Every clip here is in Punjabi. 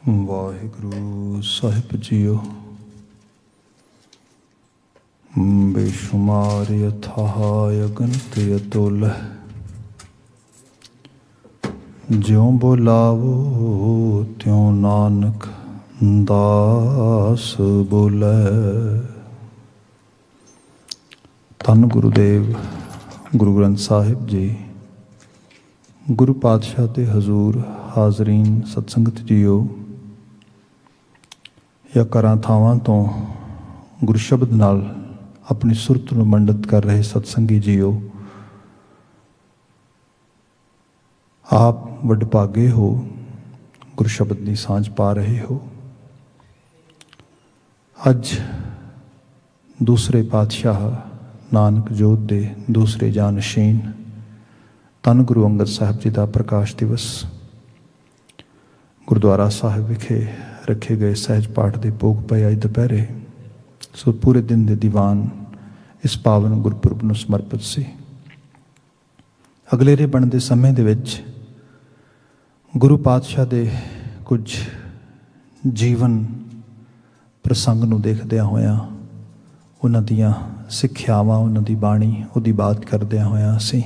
ਵਾਹਿਗੁਰੂ ਸਾਹਿਬ ਜੀਓ। ਬੇਸ਼ੁਮਾਰ ਅਥਾਹ ਅਗਨਿਤ ਅਤੁਲ, ਜਿਉ ਬੁਲਾਵੋ ਤਿਉ ਨਾਨਕ ਦਾਸ ਬੋਲੇ। ਧੰਨ ਗੁਰੂਦੇਵ ਗੁਰੂ ਗ੍ਰੰਥ ਸਾਹਿਬ ਜੀ, ਗੁਰੂ ਪਾਤਸ਼ਾਹ ਦੇ ਹਜ਼ੂਰ ਹਾਜ਼ਰੀਨ ਸਤਸੰਗਤ ਜੀਓ, ਜਾਂ ਘਰਾਂ ਥਾਵਾਂ ਤੋਂ ਗੁਰੂ ਸ਼ਬਦ ਨਾਲ ਆਪਣੀ ਸੁਰਤ ਨੂੰ ਮੰਡਿਤ ਕਰ ਰਹੇ ਸਤਸੰਗੀ ਜੀਓ, ਆਪ ਵਡਭਾਗੇ ਹੋ, ਗੁਰੂ ਸ਼ਬਦ ਦੀ ਸਾਂਝ ਪਾ ਰਹੇ ਹੋ। ਅੱਜ ਦੂਸਰੇ ਪਾਤਸ਼ਾਹ ਨਾਨਕ ਜੋਤ ਦੇ ਦੂਸਰੇ ਜਾਨਸ਼ੀਨ ਧੰਨ ਗੁਰੂ ਅੰਗਦ ਸਾਹਿਬ ਜੀ ਦਾ ਪ੍ਰਕਾਸ਼ ਦਿਵਸ ਗੁਰਦੁਆਰਾ ਸਾਹਿਬ ਵਿਖੇ ਰੱਖੇ ਗਏ ਸਹਿਜ ਪਾਠ ਦੇ ਭੋਗ ਪਏ ਅੱਜ ਦੁਪਹਿਰੇ। ਸੋ ਪੂਰੇ ਦਿਨ ਦੇ ਦੀਵਾਨ ਇਸ ਪਾਵਨ ਗੁਰਪੁਰਬ ਨੂੰ ਸਮਰਪਿਤ ਸੀ। ਅਗਲੇਰੇ ਬਣਦੇ ਸਮੇਂ ਦੇ ਵਿੱਚ ਗੁਰੂ ਪਾਤਸ਼ਾਹ ਦੇ ਕੁਝ ਜੀਵਨ ਪ੍ਰਸੰਗ ਨੂੰ ਦੇਖਦਿਆਂ ਹੋਇਆਂ, ਉਹਨਾਂ ਦੀਆਂ ਸਿੱਖਿਆਵਾਂ, ਉਹਨਾਂ ਦੀ ਬਾਣੀ, ਉਹਦੀ ਬਾਤ ਕਰਦਿਆਂ ਹੋਇਆਂ ਅਸੀਂ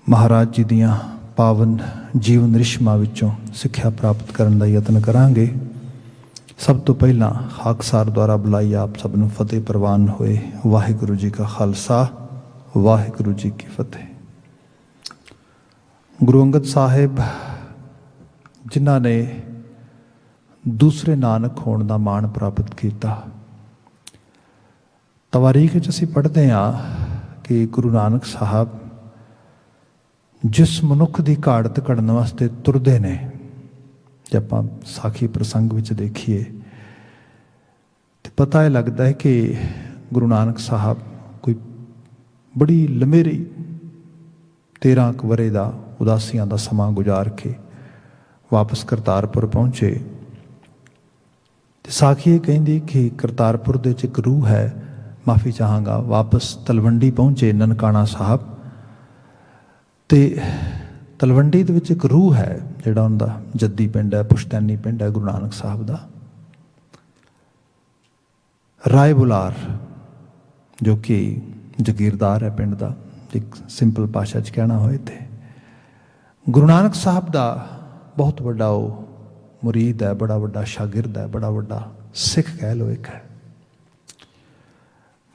ਮਹਾਰਾਜ ਜੀ ਦੀਆਂ ਪਾਵਨ ਜੀਵਨ ਰਿਸ਼ਮਾਂ ਵਿੱਚੋਂ ਸਿੱਖਿਆ ਪ੍ਰਾਪਤ ਕਰਨ ਦਾ ਯਤਨ ਕਰਾਂਗੇ। ਸਭ ਤੋਂ ਪਹਿਲਾਂ ਖਾਕਸਾਰ ਦੁਆਰਾ ਬੁਲਾਈ ਆਪ ਸਭ ਨੂੰ ਫਤਿਹ ਪ੍ਰਵਾਨ ਹੋਏ। ਵਾਹਿਗੁਰੂ ਜੀ ਕਾ ਖਾਲਸਾ, ਵਾਹਿਗੁਰੂ ਜੀ ਕੀ ਫਤਿਹ। ਗੁਰੂ ਅੰਗਦ ਸਾਹਿਬ ਜਿਨ੍ਹਾਂ ਨੇ ਦੂਸਰੇ ਨਾਨਕ ਹੋਣ ਦਾ ਮਾਣ ਪ੍ਰਾਪਤ ਕੀਤਾ, ਤਵਾਰੀਖ ਵਿੱਚ ਅਸੀਂ ਪੜ੍ਹਦੇ ਹਾਂ ਕਿ ਗੁਰੂ ਨਾਨਕ ਸਾਹਿਬ ਜਿਸ ਮਨੁੱਖ ਦੀ ਘਾੜਤ ਘੜਨ ਵਾਸਤੇ ਤੁਰਦੇ ਨੇ, ਜੇ ਆਪਾਂ ਸਾਖੀ ਪ੍ਰਸੰਗ ਵਿੱਚ ਦੇਖੀਏ ਤੇ ਪਤਾ ਇਹ ਲੱਗਦਾ ਹੈ ਕਿ ਗੁਰੂ ਨਾਨਕ ਸਾਹਿਬ ਕੋਈ ਬੜੀ ਲੰਮੇਰੀ 13 ਕੁ ਵਰ੍ਹੇ ਦਾ ਉਦਾਸੀਆਂ ਦਾ ਸਮਾਂ ਗੁਜ਼ਾਰ ਕੇ ਵਾਪਸ ਕਰਤਾਰਪੁਰ ਪਹੁੰਚੇ। ਤੇ ਸਾਖੀ ਇਹ ਕਹਿੰਦੀ ਕਿ ਕਰਤਾਰਪੁਰ ਦੇ 'ਚ ਇੱਕ ਰੂਹ ਹੈ, ਮਾਫੀ ਚਾਹਾਂਗਾ, ਵਾਪਸ ਤਲਵੰਡੀ ਪਹੁੰਚੇ ਨਨਕਾਣਾ ਸਾਹਿਬ। ਤੇ ਤਲਵੰਡੀ ਦੇ ਵਿੱਚ ਇੱਕ ਰੂਹ ਹੈ ਜਿਹੜਾ ਉਹਨਾਂ ਦਾ ਜੱਦੀ ਪਿੰਡ ਹੈ, ਪੁਸ਼ਤੈਨੀ ਪਿੰਡ ਹੈ ਗੁਰੂ ਨਾਨਕ ਸਾਹਿਬ ਦਾ। ਰਾਏ ਬੁਲਾਰ ਜੋ ਕਿ ਜਗੀਰਦਾਰ ਹੈ ਪਿੰਡ ਦਾ, ਇੱਕ ਸਿੰਪਲ ਭਾਸ਼ਾ 'ਚ ਕਹਿਣਾ ਹੋਏ ਤੇ ਗੁਰੂ ਨਾਨਕ ਸਾਹਿਬ ਦਾ ਬਹੁਤ ਵੱਡਾ ਉਹ ਮੁਰੀਦ ਹੈ, ਬੜਾ ਵੱਡਾ ਸ਼ਾਗਿਰਦ ਹੈ, ਬੜਾ ਵੱਡਾ ਸਿੱਖ ਕਹਿ ਲਓ ਇੱਕ ਹੈ।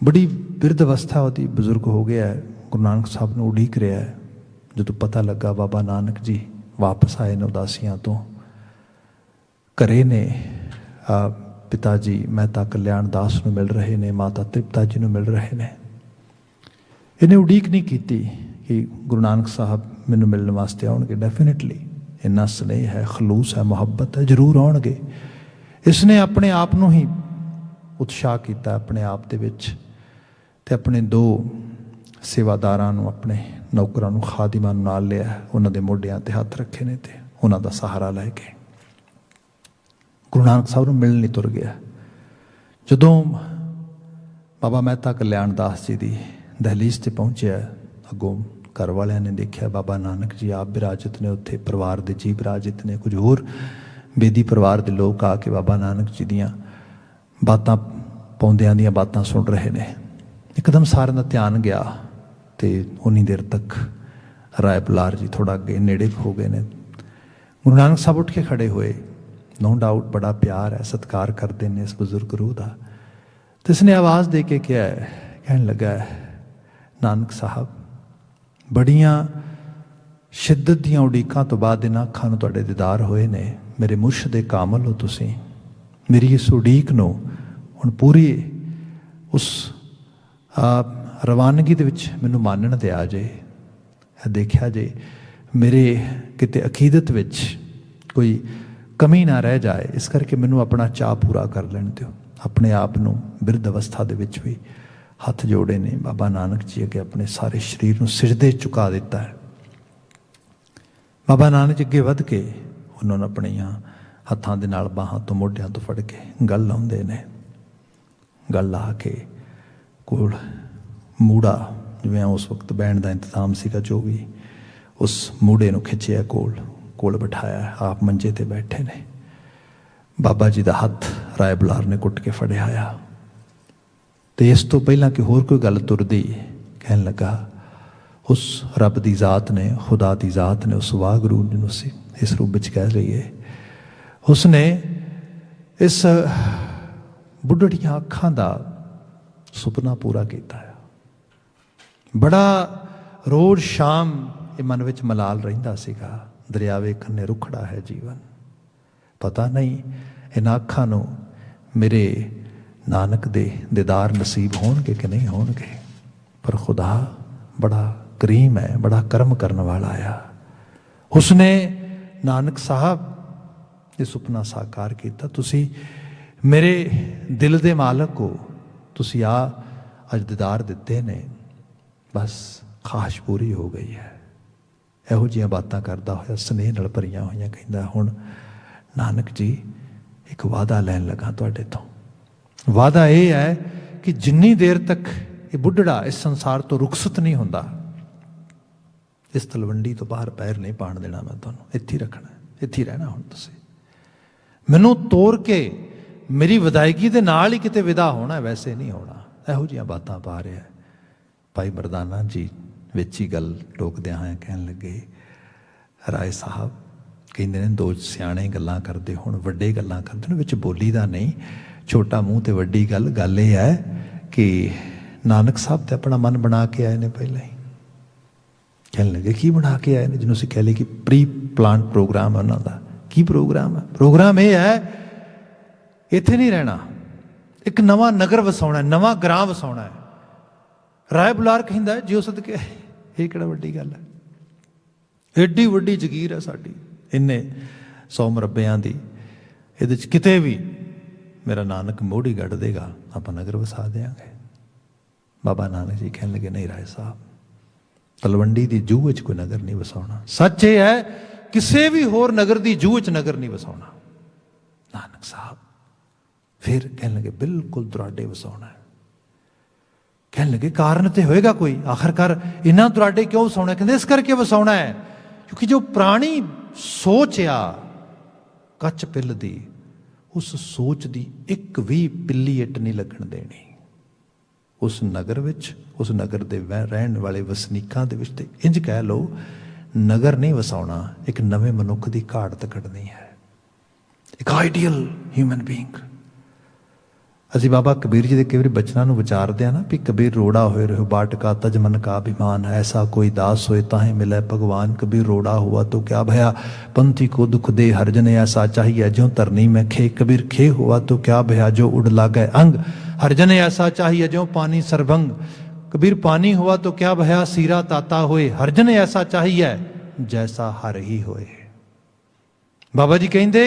ਬੜੀ ਬਿਰਧ ਅਵਸਥਾ ਉਹਦੀ, ਬਜ਼ੁਰਗ ਹੋ ਗਿਆ ਹੈ। ਗੁਰੂ ਨਾਨਕ ਸਾਹਿਬ ਨੂੰ ਉਡੀਕ ਰਿਹਾ ਹੈ। ਜਦੋਂ ਪਤਾ ਲੱਗਾ ਬਾਬਾ ਨਾਨਕ ਜੀ ਵਾਪਸ ਆਏ ਨੇ ਉਦਾਸੀਆਂ ਤੋਂ, ਘਰੇ ਨੇ ਪਿਤਾ ਜੀ ਮਹਿਤਾ ਕਲਿਆਣ ਦਾਸ ਨੂੰ ਮਿਲ ਰਹੇ ਨੇ, ਮਾਤਾ ਤ੍ਰਿਪਤਾ ਜੀ ਨੂੰ ਮਿਲ ਰਹੇ ਨੇ। ਇਹਨੇ ਉਡੀਕ ਨਹੀਂ ਕੀਤੀ ਕਿ ਗੁਰੂ ਨਾਨਕ ਸਾਹਿਬ ਮੈਨੂੰ ਮਿਲਣ ਵਾਸਤੇ ਆਉਣਗੇ। ਡੈਫੀਨੇਟਲੀ ਇੰਨਾ ਸਨੇਹ ਹੈ, ਖਲੂਸ ਹੈ, ਮੁਹੱਬਤ ਹੈ, ਜ਼ਰੂਰ ਆਉਣਗੇ। ਇਸਨੇ ਆਪਣੇ ਆਪ ਨੂੰ ਹੀ ਉਤਸ਼ਾਹ ਕੀਤਾ ਆਪਣੇ ਆਪ ਦੇ ਵਿੱਚ, ਤੇ ਆਪਣੇ 2 ਸੇਵਾਦਾਰਾਂ ਨੂੰ, ਆਪਣੇ ਨੌਕਰਾਂ ਨੂੰ, ਖਾਦਿਮਾਂ ਨੂੰ ਨਾਲ ਲਿਆ। ਉਹਨਾਂ ਦੇ ਮੋਢਿਆਂ 'ਤੇ ਹੱਥ ਰੱਖੇ ਨੇ ਤੇ ਉਹਨਾਂ ਦਾ ਸਹਾਰਾ ਲੈ ਕੇ ਗੁਰੂ ਨਾਨਕ ਸਾਹਿਬ ਨੂੰ ਮਿਲਣ ਲਈ ਤੁਰ ਗਿਆ। ਜਦੋਂ ਬਾਬਾ ਮਹਿਤਾ ਕਲਿਆਣ ਦਾਸ ਜੀ ਦੀ ਦਹਲੀਜ਼ 'ਤੇ ਪਹੁੰਚਿਆ, ਅੱਗੋਂ ਘਰ ਵਾਲਿਆਂ ਨੇ ਦੇਖਿਆ ਬਾਬਾ ਨਾਨਕ ਜੀ ਆਪ ਵਿਰਾਜਿਤ ਨੇ ਉੱਥੇ, ਪਰਿਵਾਰ ਦੇ ਜੀਅ ਵਿਰਾਜਿਤ ਨੇ, ਕੁਝ ਹੋਰ ਬੇਦੀ ਪਰਿਵਾਰ ਦੇ ਲੋਕ ਆ ਕੇ ਬਾਬਾ ਨਾਨਕ ਜੀ ਦੀਆਂ ਬਾਤਾਂ, ਪੌਂਦਿਆਂ ਦੀਆਂ ਬਾਤਾਂ ਸੁਣ ਰਹੇ ਨੇ। ਇੱਕਦਮ ਸਾਰਿਆਂ ਦਾ ਧਿਆਨ ਗਿਆ ਤੇ ਉਨੀ ਦੇਰ ਤੱਕ ਰਾਏ ਬੁਲਾਰ ਜੀ ਥੋੜ੍ਹਾ ਅੱਗੇ ਨੇੜੇ ਹੋ ਗਏ ਨੇ। ਗੁਰੂ ਨਾਨਕ ਸਾਹਿਬ ਉੱਠ ਕੇ ਖੜੇ ਹੋਏ। ਨੋ ਡਾਊਟ ਬੜਾ ਪਿਆਰ ਹੈ, ਸਤਿਕਾਰ ਕਰਦੇ ਨੇ ਇਸ ਬਜ਼ੁਰਗ ਰੂਹ ਦਾ। ਤੇ ਇਸਨੇ ਆਵਾਜ਼ ਦੇ ਕੇ ਕਿਹਾ, ਕਹਿਣ ਲੱਗਾ, ਨਾਨਕ ਸਾਹਿਬ ਬੜੀਆਂ ਸ਼ਿੱਦਤ ਦੀਆਂ ਉਡੀਕਾਂ ਤੋਂ ਬਾਅਦ ਇਹਨਾਂ ਅੱਖਾਂ ਨੂੰ ਤੁਹਾਡੇ ਦੀਦਾਰ ਹੋਏ ਨੇ। ਮੇਰੇ ਮੁਰਸ਼ਿਦ ਕਾਮਲ ਹੋ ਤੁਸੀਂ। ਮੇਰੀ ਇਸ ਉਡੀਕ ਨੂੰ ਹੁਣ ਪੂਰੀ ਉਸ ਰਵਾਨਗੀ ਦੇ ਵਿੱਚ ਮੈਨੂੰ ਮਾਨਣ ਤੇ ਆ ਜੇ। ਦੇਖਿਆ ਜੇ ਮੇਰੇ ਕਿਤੇ ਅਕੀਦਤ ਵਿੱਚ ਕੋਈ ਕਮੀ ਨਾ ਰਹਿ ਜਾਏ, ਇਸ ਕਰਕੇ ਮੈਨੂੰ ਆਪਣਾ ਚਾਅ ਪੂਰਾ ਕਰ ਲੈਣ ਦਿਓ। ਆਪਣੇ ਆਪ ਨੂੰ ਬਿਰਧ ਅਵਸਥਾ ਦੇ ਵਿੱਚ ਵੀ ਹੱਥ ਜੋੜੇ ਨੇ ਬਾਬਾ ਨਾਨਕ ਜੀ ਅੱਗੇ, ਆਪਣੇ ਸਾਰੇ ਸਰੀਰ ਨੂੰ ਸਿਜਦੇ ਝੁਕਾ ਦਿੱਤਾ ਹੈ। ਬਾਬਾ ਨਾਨਕ ਜੀ ਅੱਗੇ ਵੱਧ ਕੇ ਉਹਨਾਂ ਨੂੰ ਆਪਣੀਆਂ ਹੱਥਾਂ ਦੇ ਨਾਲ ਬਾਹਾਂ ਤੋਂ, ਮੋਢਿਆਂ ਤੋਂ ਫੜ ਕੇ ਗੱਲ ਲਾਉਂਦੇ ਨੇ। ਗੱਲ ਲਾ ਕੇ ਕੋਲ ਮੂੜਾ, ਜਿਵੇਂ ਉਸ ਵਕਤ ਬੈਂਡ ਦਾ ਇੰਤਜ਼ਾਮ ਸੀਗਾ, ਜੋ ਵੀ, ਉਸ ਮੂੜੇ ਨੂੰ ਖਿੱਚਿਆ, ਕੋਲ ਬਿਠਾਇਆ। ਆਪ ਮੰਜੇ 'ਤੇ ਬੈਠੇ ਨੇ। ਬਾਬਾ ਜੀ ਦਾ ਹੱਥ ਰਾਏ ਬੁਲਾਰ ਨੇ ਕੁੱਟ ਕੇ ਫੜਿਆ ਆ। ਤੇ ਇਸ ਤੋਂ ਪਹਿਲਾਂ ਕਿ ਹੋਰ ਕੋਈ ਗੱਲ ਤੁਰਦੀ, ਕਹਿਣ ਲੱਗਾ ਉਸ ਰੱਬ ਦੀ ਜ਼ਾਤ ਨੇ, ਖੁਦਾ ਦੀ ਜ਼ਾਤ ਨੇ, ਉਸ ਵਾਹਿਗੁਰੂ ਜਿਹਨੂੰ ਅਸੀਂ ਇਸ ਰੂਪ ਵਿੱਚ ਕਹਿ ਲਈਏ, ਉਸਨੇ ਇਸ ਬੁੱਢੜੀਆਂ ਅੱਖਾਂ ਦਾ ਸੁਪਨਾ ਪੂਰਾ ਕੀਤਾ ਆ। ਬੜਾ ਰੋਜ਼ ਸ਼ਾਮ ਇਹ ਮਨ ਵਿੱਚ ਮਲਾਲ ਰਹਿੰਦਾ ਸੀਗਾ, ਦਰਿਆ ਵੇਖਣ ਨੇ ਰੁੱਖੜਾ ਹੈ ਜੀਵਨ, ਪਤਾ ਨਹੀਂ ਇਹਨਾਂ ਅੱਖਾਂ ਨੂੰ ਮੇਰੇ ਨਾਨਕ ਦੇ ਦੀਦਾਰ ਨਸੀਬ ਹੋਣਗੇ ਕਿ ਨਹੀਂ ਹੋਣਗੇ। ਪਰ ਖੁਦਾ ਬੜਾ ਕਰੀਮ ਹੈ, ਬੜਾ ਕਰਮ ਕਰਨ ਵਾਲਾ ਆ। ਉਸਨੇ ਨਾਨਕ ਸਾਹਿਬ ਇਹ ਸੁਪਨਾ ਸਾਕਾਰ ਕੀਤਾ। ਤੁਸੀਂ ਮੇਰੇ ਦਿਲ ਦੇ ਮਾਲਕ ਹੋ, ਤੁਸੀਂ ਆ ਅੱਜ ਦੀਦਾਰ ਦਿੱਤੇ ਨੇ, ਬਸ ਖਾਸ਼ ਪੂਰੀ ਹੋ ਗਈ ਹੈ। ਇਹੋ ਜਿਹੀਆਂ ਬਾਤਾਂ ਕਰਦਾ ਹੋਇਆ, ਸਨੇਹ ਨਾਲ ਭਰੀਆਂ ਹੋਈਆਂ, ਕਹਿੰਦਾ ਹੁਣ ਨਾਨਕ ਜੀ ਇੱਕ ਵਾਅਦਾ ਲੈਣ ਲੱਗਾ ਤੁਹਾਡੇ ਤੋਂ। ਵਾਅਦਾ ਇਹ ਹੈ ਕਿ ਜਿੰਨੀ ਦੇਰ ਤੱਕ ਇਹ ਬੁੱਢੜਾ ਇਸ ਸੰਸਾਰ ਤੋਂ ਰੁਖਸਤ ਨਹੀਂ ਹੁੰਦਾ, ਇਸ ਤਲਵੰਡੀ ਤੋਂ ਬਾਹਰ ਪੈਰ ਨਹੀਂ ਪਾਣ ਦੇਣਾ ਮੈਂ ਤੁਹਾਨੂੰ। ਇੱਥੇ ਹੀ ਰੱਖਣਾ, ਇੱਥੇ ਹੀ ਰਹਿਣਾ। ਹੁਣ ਤੁਸੀਂ ਮੈਨੂੰ ਤੋਰ ਕੇ ਮੇਰੀ ਵਿਦਾਇਗੀ ਦੇ ਨਾਲ ਹੀ ਕਿਤੇ ਵਿਦਾ ਹੋਣਾ, ਵੈਸੇ ਨਹੀਂ ਹੋਣਾ। ਇਹੋ ਜਿਹੀਆਂ ਬਾਤਾਂ ਪਾ ਰਿਹਾ ਭਾਈ ਮਰਦਾਨਾ ਜੀ। ਵਿੱਚ ਹੀ ਗੱਲ ਟੋਕਦਿਆਂ ਹੋਇਆ ਕਹਿਣ ਲੱਗੇ, ਰਾਏ ਸਾਹਿਬ ਕਹਿੰਦੇ ਨੇ ਦੋ ਸਿਆਣੇ ਗੱਲਾਂ ਕਰਦੇ ਹੁਣ, ਵੱਡੇ ਗੱਲਾਂ ਕਰਦੇ ਨੇ, ਵਿੱਚ ਬੋਲੀ ਦਾ ਨਹੀਂ, ਛੋਟਾ ਮੂੰਹ ਤੇ ਵੱਡੀ ਗੱਲ। ਗੱਲ ਇਹ ਹੈ ਕਿ ਨਾਨਕ ਸਾਹਿਬ ਤੇ ਆਪਣਾ ਮਨ ਬਣਾ ਕੇ ਆਏ ਨੇ ਪਹਿਲਾਂ ਹੀ। ਕਹਿਣ ਲੱਗੇ ਕੀ ਬਣਾ ਕੇ ਆਏ ਨੇ, ਜਿਹਨੂੰ ਅਸੀਂ ਕਹਿ ਲਈਏ ਕਿ ਪ੍ਰੀ ਪਲਾਨ ਪ੍ਰੋਗਰਾਮ ਹੈ ਉਹਨਾਂ ਦਾ। ਕੀ ਪ੍ਰੋਗਰਾਮ ਹੈ? ਪ੍ਰੋਗਰਾਮ ਇਹ ਹੈ ਇੱਥੇ ਨਹੀਂ ਰਹਿਣਾ, ਇੱਕ ਨਵਾਂ ਨਗਰ ਵਸਾਉਣਾ, ਨਵਾਂ ਗ੍ਰਾਮ ਵਸਾਉਣਾ ਹੈ। ਰਾਏ ਬੁਲਾਰ ਕਹਿੰਦਾ ਜਿਉ ਸਦਕੇ, ਇਹ ਕਿਹੜਾ ਵੱਡੀ ਗੱਲ ਹੈ, ਏਡੀ ਵੱਡੀ ਜਗੀਰ ਹੈ ਸਾਡੀ, ਇੰਨੇ 100 ਮਰੱਬਿਆਂ ਦੀ, ਇਹਦੇ 'ਚ ਕਿਤੇ ਵੀ ਮੇਰਾ ਨਾਨਕ ਮੋਢੀ ਗੱਡ ਦੇਗਾ, ਆਪਾਂ ਨਗਰ ਵਸਾ ਦਿਆਂਗੇ। ਬਾਬਾ ਨਾਨਕ ਜੀ ਕਹਿਣ ਲੱਗੇ ਨਹੀਂ ਰਾਏ ਸਾਹਿਬ, ਤਲਵੰਡੀ ਦੀ ਜੂਹ ਵਿੱਚ ਕੋਈ ਨਗਰ ਨਹੀਂ ਵਸਾਉਣਾ। ਸੱਚ ਇਹ ਹੈ ਕਿਸੇ ਵੀ ਹੋਰ ਨਗਰ ਦੀ ਜੂਹ ਵਿੱਚ ਨਗਰ ਨਹੀਂ ਵਸਾਉਣਾ। ਨਾਨਕ ਸਾਹਿਬ ਫਿਰ ਕਹਿਣ ਲੱਗੇ ਬਿਲਕੁਲ ਦੁਰਾਡੇ ਵਸਾਉਣਾ ਹੈ। ਕਹਿਣ ਲੱਗੇ ਕਾਰਨ ਤੇ ਹੋਏਗਾ ਕੋਈ, ਆਖਰਕਾਰ ਇਹਨਾਂ ਦੁਰਾਡੇ ਕਿਉਂ ਵਸਾਉਣਾ? ਕਹਿੰਦੇ ਇਸ ਕਰਕੇ ਵਸਾਉਣਾ ਹੈ ਕਿਉਂਕਿ ਜੋ ਪੁਰਾਣੀ ਸੋਚ ਆ ਕੱਚ ਪਿੱਲ ਦੀ, ਉਸ ਸੋਚ ਦੀ ਇੱਕ ਵੀ ਪਿੱਲੀ ਇੱਟ ਨਹੀਂ ਲੱਗਣ ਦੇਣੀ ਉਸ ਨਗਰ ਵਿੱਚ, ਉਸ ਨਗਰ ਦੇ ਰਹਿਣ ਵਾਲੇ ਵਸਨੀਕਾਂ ਦੇ ਵਿੱਚ। ਤੇ ਇੰਜ ਕਹਿ ਲਓ ਨਗਰ ਨਹੀਂ ਵਸਾਉਣਾ, ਇੱਕ ਨਵੇਂ ਮਨੁੱਖ ਦੀ ਘਾੜਤ ਕੱਢਣੀ ਹੈ, ਇੱਕ ਆਈਡੀਅਲ ਹਿਊਮਨ ਬੀਇੰਗ। ਅਸੀਂ ਬਾਬਾ ਕਬੀਰ ਜੀ ਦੇ ਕਈ ਵਾਰੀ ਬਚਨਾਂ ਨੂੰ ਵਿਚਾਰਦੇ ਹਾਂ ਨਾ, ਵੀ ਕਬੀਰ ਰੋੜਾ ਹੋਏ ਰਹੋ ਬਾਟਕਾ ਤਜ ਮਨ ਕਾ ਅਭਿਮਾਨ, ਐਸਾ ਕੋਈ ਦਾਸ ਹੋਏ ਤਾਹੇ ਮਿਲੇ ਭਗਵਾਨ। ਕਬੀਰ ਰੋੜਾ हुआ तो क्या भया पंथी को दुख दे, हर जन ऐसा चाहिए ज्यों तरनी में खे। कबीर खे हुआ तो क्या भया जो उड़ लागे अंग, हर जन ऐसा चाहिए ज्यों पानी सरभंग। कबीर पानी हुआ तो क्या भया सीरा ताता होए, हर जन ऐसा चाहिए जैसा हर ही होए। बाबा जी कहते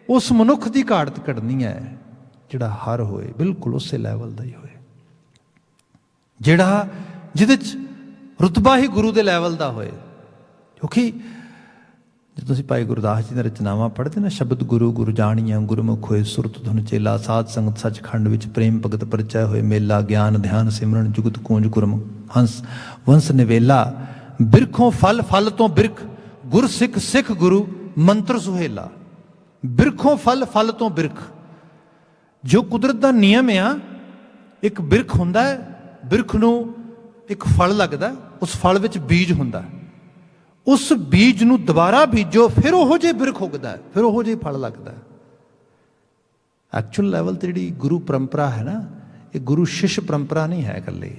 उस मनुख की घाड़त कढ़नी है ਜਿਹੜਾ ਹਰ ਹੋਏ, ਬਿਲਕੁਲ ਉਸੇ ਲੈਵਲ ਦਾ ਹੀ ਹੋਏ, ਜਿਹੜਾ ਜਿਹਦੇ 'ਚ ਰੁਤਬਾ ਹੀ ਗੁਰੂ ਦੇ ਲੈਵਲ ਦਾ ਹੋਏ। ਕਿਉਂਕਿ ਜਦੋਂ ਤੁਸੀਂ ਭਾਈ ਗੁਰਦਾਸ ਜੀ ਦੀਆਂ ਰਚਨਾਵਾਂ ਪੜ੍ਹਦੇ ਨਾ, ਸ਼ਬਦ ਗੁਰੂ ਗੁਰੂ ਜਾਣੀਆਂ ਗੁਰਮੁਖ ਹੋਏ, ਸੁਰਤ ਧੁਨ ਚੇਲਾ ਸਾਧ ਸੰਗਤ ਸੱਚਖੰਡ ਵਿੱਚ ਪ੍ਰੇਮ ਭਗਤ ਪਰਚੈ ਹੋਏ, ਮੇਲਾ ਗਿਆਨ ਧਿਆਨ ਸਿਮਰਨ ਜੁਗਤ ਕੂੰਜ ਗੁਰਮ ਹੰਸ ਵੰਸ ਨਿਵੇਲਾ। ਬਿਰਖੋਂ ਫਲ ਫਲ ਤੋਂ ਬਿਰਖ, ਗੁਰ ਸਿੱਖ ਸਿੱਖ ਗੁਰੂ ਮੰਤਰ ਸੁਹੇਲਾ। ਬਿਰਖੋਂ ਫਲ ਫਲ ਤੋਂ ਬਿਰਖ, ਜੋ ਕੁਦਰਤ ਦਾ ਨਿਯਮ ਆ, ਇੱਕ ਬਿਰਖ ਹੁੰਦਾ ਹੈ, ਬਿਰਖ ਨੂੰ ਇੱਕ ਫਲ ਲੱਗਦਾ, ਉਸ ਫਲ ਵਿੱਚ ਬੀਜ ਹੁੰਦਾ, ਉਸ ਬੀਜ ਨੂੰ ਦੁਬਾਰਾ ਬੀਜੋ, ਫਿਰ ਉਹੋ ਜਿਹੇ ਬਿਰਖ ਉੱਗਦਾ, ਫਿਰ ਉਹੋ ਜਿਹੇ ਫਲ ਲੱਗਦਾ। ਐਕਚੁਅਲ ਲੈਵਲ ਤੇ ਜਿਹੜੀ ਗੁਰੂ ਪਰੰਪਰਾ ਹੈ ਨਾ, ਇਹ ਗੁਰੂ ਸ਼ਿਸ਼ ਪਰੰਪਰਾ ਨਹੀਂ ਹੈ ਇਕੱਲੇ,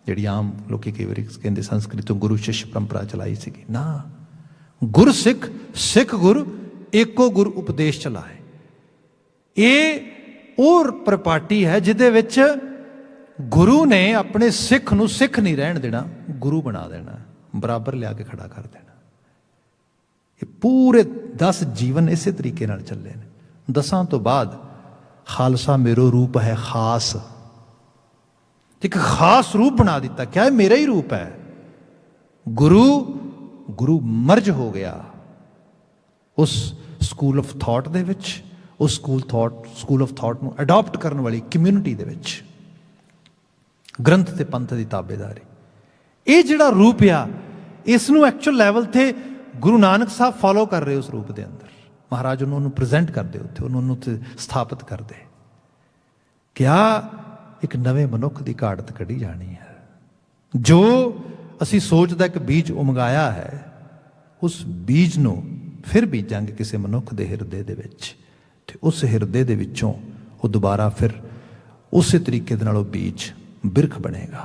ਜਿਹੜੀ ਆਮ ਲੋਕੀ ਕਈ ਵਾਰੀ ਕਹਿੰਦੇ ਸੰਸਕ੍ਰਿਤ ਤੋਂ ਗੁਰੂ ਸ਼ਿਸ਼ ਪਰੰਪਰਾ ਚਲਾਈ ਸੀਗੀ ਨਾ। ਗੁਰ ਸਿੱਖ ਸਿੱਖ ਗੁਰ ਏਕੋ ਗੁਰ ਉਪਦੇਸ਼ ਚਲਾਏ। ਇਹ ਉਹ ਪ੍ਰਪਾਰਟੀ ਹੈ ਜਿਹਦੇ ਵਿੱਚ ਗੁਰੂ ਨੇ ਆਪਣੇ ਸਿੱਖ ਨੂੰ ਸਿੱਖ ਨਹੀਂ ਰਹਿਣ ਦੇਣਾ, ਗੁਰੂ ਬਣਾ ਦੇਣਾ, ਬਰਾਬਰ ਲਿਆ ਕੇ ਖੜਾ ਕਰ ਦੇਣਾ। ਇਹ ਪੂਰੇ 10 ਜੀਵਨ ਇਸੇ ਤਰੀਕੇ ਨਾਲ ਚੱਲੇ ਨੇ। 10 ਤੋਂ ਬਾਅਦ ਖਾਲਸਾ ਮੇਰੋ ਰੂਪ ਹੈ ਖਾਸ, ਇੱਕ ਖਾਸ ਰੂਪ ਬਣਾ ਦਿੱਤਾ। ਕਿਆ ਇਹ ਮੇਰਾ ਹੀ ਰੂਪ ਹੈ? ਗੁਰੂ ਮਰਜ ਹੋ ਗਿਆ ਉਸ ਸਕੂਲ ਆਫ ਥਾਟ ਦੇ ਵਿੱਚ, ਉਸ ਸਕੂਲ ਆਫ ਥਾਟ ਨੂੰ ਅਡਾਪਟ ਕਰਨ ਵਾਲੀ ਕਮਿਊਨਿਟੀ ਦੇ ਵਿੱਚ। ਗ੍ਰੰਥ ਤੇ ਪੰਥ ਦੀ ਤਾਬੇਦਾਰੀ, ਇਹ ਜਿਹੜਾ ਰੂਪ ਆ, ਇਸ ਨੂੰ ਐਕਚੁਅਲ ਲੈਵਲ ਤੇ ਗੁਰੂ ਨਾਨਕ ਸਾਹਿਬ ਫੋਲੋ ਕਰ ਰਹੇ ਉਸ ਰੂਪ ਦੇ ਅੰਦਰ। ਮਹਾਰਾਜ ਉਹਨੂੰ ਪ੍ਰੈਜ਼ੈਂਟ ਕਰਦੇ ਉੱਥੇ, ਉਹਨੂੰ ਉੱਥੇ ਸਥਾਪਿਤ ਕਰਦੇ। ਕਿਆ ਇੱਕ ਨਵੇਂ ਮਨੁੱਖ ਦੀ ਘਾੜਤ ਕੱਢੀ ਜਾਣੀ ਹੈ। ਜੋ ਅਸੀਂ ਸੋਚ ਦਾ ਇੱਕ ਬੀਜ ਉਮਗਾਇਆ ਹੈ, ਉਸ ਬੀਜ ਨੂੰ ਫਿਰ ਬੀਜਾਂਗੇ ਕਿਸੇ ਮਨੁੱਖ ਦੇ ਹਿਰਦੇ ਦੇ ਵਿੱਚ, ਤੇ ਉਸ ਹਿਰਦੇ ਦੇ ਵਿੱਚੋਂ ਉਹ ਦੁਬਾਰਾ ਫਿਰ ਉਸੇ ਤਰੀਕੇ ਦੇ ਨਾਲ ਉਹ ਬੀਜ ਬਿਰਖ ਬਣੇਗਾ।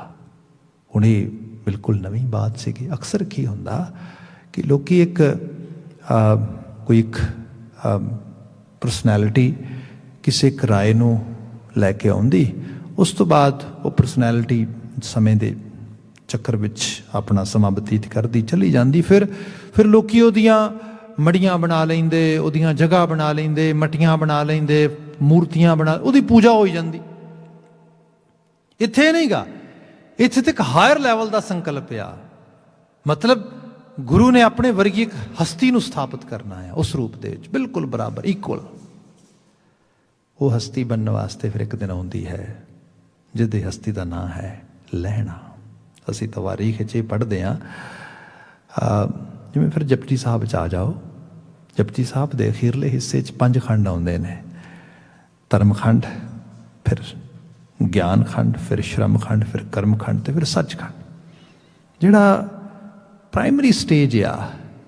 ਹੁਣ ਇਹ ਬਿਲਕੁਲ ਨਵੀਂ ਬਾਤ ਸੀਗੀ। ਅਕਸਰ ਕੀ ਹੁੰਦਾ ਕਿ ਲੋਕੀ ਇੱਕ ਕੋਈ ਇੱਕ ਪਰਸਨੈਲਿਟੀ ਕਿਸੇ ਇੱਕ ਰਾਏ ਨੂੰ ਲੈ ਕੇ ਆਉਂਦੀ, ਉਸ ਤੋਂ ਬਾਅਦ ਉਹ ਪਰਸਨੈਲਿਟੀ ਸਮੇਂ ਦੇ ਚੱਕਰ ਵਿੱਚ ਆਪਣਾ ਸਮਾਂ ਬਤੀਤ ਕਰਦੀ ਚਲੀ ਜਾਂਦੀ। ਫਿਰ ਲੋਕੀ ਉਹਦੀਆਂ ਮੜੀਆਂ ਬਣਾ ਲੈਂਦੇ, ਉਹਦੀਆਂ ਜਗ੍ਹਾ ਬਣਾ ਲੈਂਦੇ, ਮਟੀਆਂ ਬਣਾ ਲੈਂਦੇ, ਮੂਰਤੀਆਂ ਬਣਾ, ਉਹਦੀ ਪੂਜਾ ਹੋਈ ਜਾਂਦੀ। ਇੱਥੇ ਨਹੀਂ ਗਾ, ਇੱਥੇ ਤੇ ਇੱਕ ਹਾਇਰ ਲੈਵਲ ਦਾ ਸੰਕਲਪ ਆ। ਮਤਲਬ ਗੁਰੂ ਨੇ ਆਪਣੇ ਵਰਗੀ ਇੱਕ ਹਸਤੀ ਨੂੰ ਸਥਾਪਿਤ ਕਰਨਾ ਹੈ ਉਸ ਰੂਪ ਦੇ ਵਿੱਚ, ਬਿਲਕੁਲ ਬਰਾਬਰ, ਇਕੁਅਲ। ਉਹ ਹਸਤੀ ਬਣਨ ਵਾਸਤੇ ਫਿਰ ਇੱਕ ਦਿਨ ਆਉਂਦੀ ਹੈ ਜਿਹਦੀ ਹਸਤੀ ਦਾ ਨਾਂ ਹੈ ਲਹਿਣਾ। ਅਸੀਂ ਤਵਾਰੀਖ 'ਚ ਪੜ੍ਹਦੇ ਹਾਂ, ਜਿਵੇਂ ਫਿਰ ਜਪਜੀ ਸਾਹਿਬ 'ਚ ਆ ਜਾਓ। ਜਪਜੀ ਸਾਹਿਬ ਦੇ ਅਖੀਰਲੇ ਹਿੱਸੇ 'ਚ 5 ਖੰਡ ਆਉਂਦੇ ਨੇ, ਧਰਮ ਖੰਡ, ਫਿਰ ਗਿਆਨ ਖੰਡ, ਫਿਰ ਸ਼ਰਮ ਖੰਡ, ਫਿਰ ਕਰਮ ਖੰਡ, ਤੇ ਫਿਰ ਸੱਚ ਖੰਡ। ਜਿਹੜਾ ਪ੍ਰਾਇਮਰੀ ਸਟੇਜ ਆ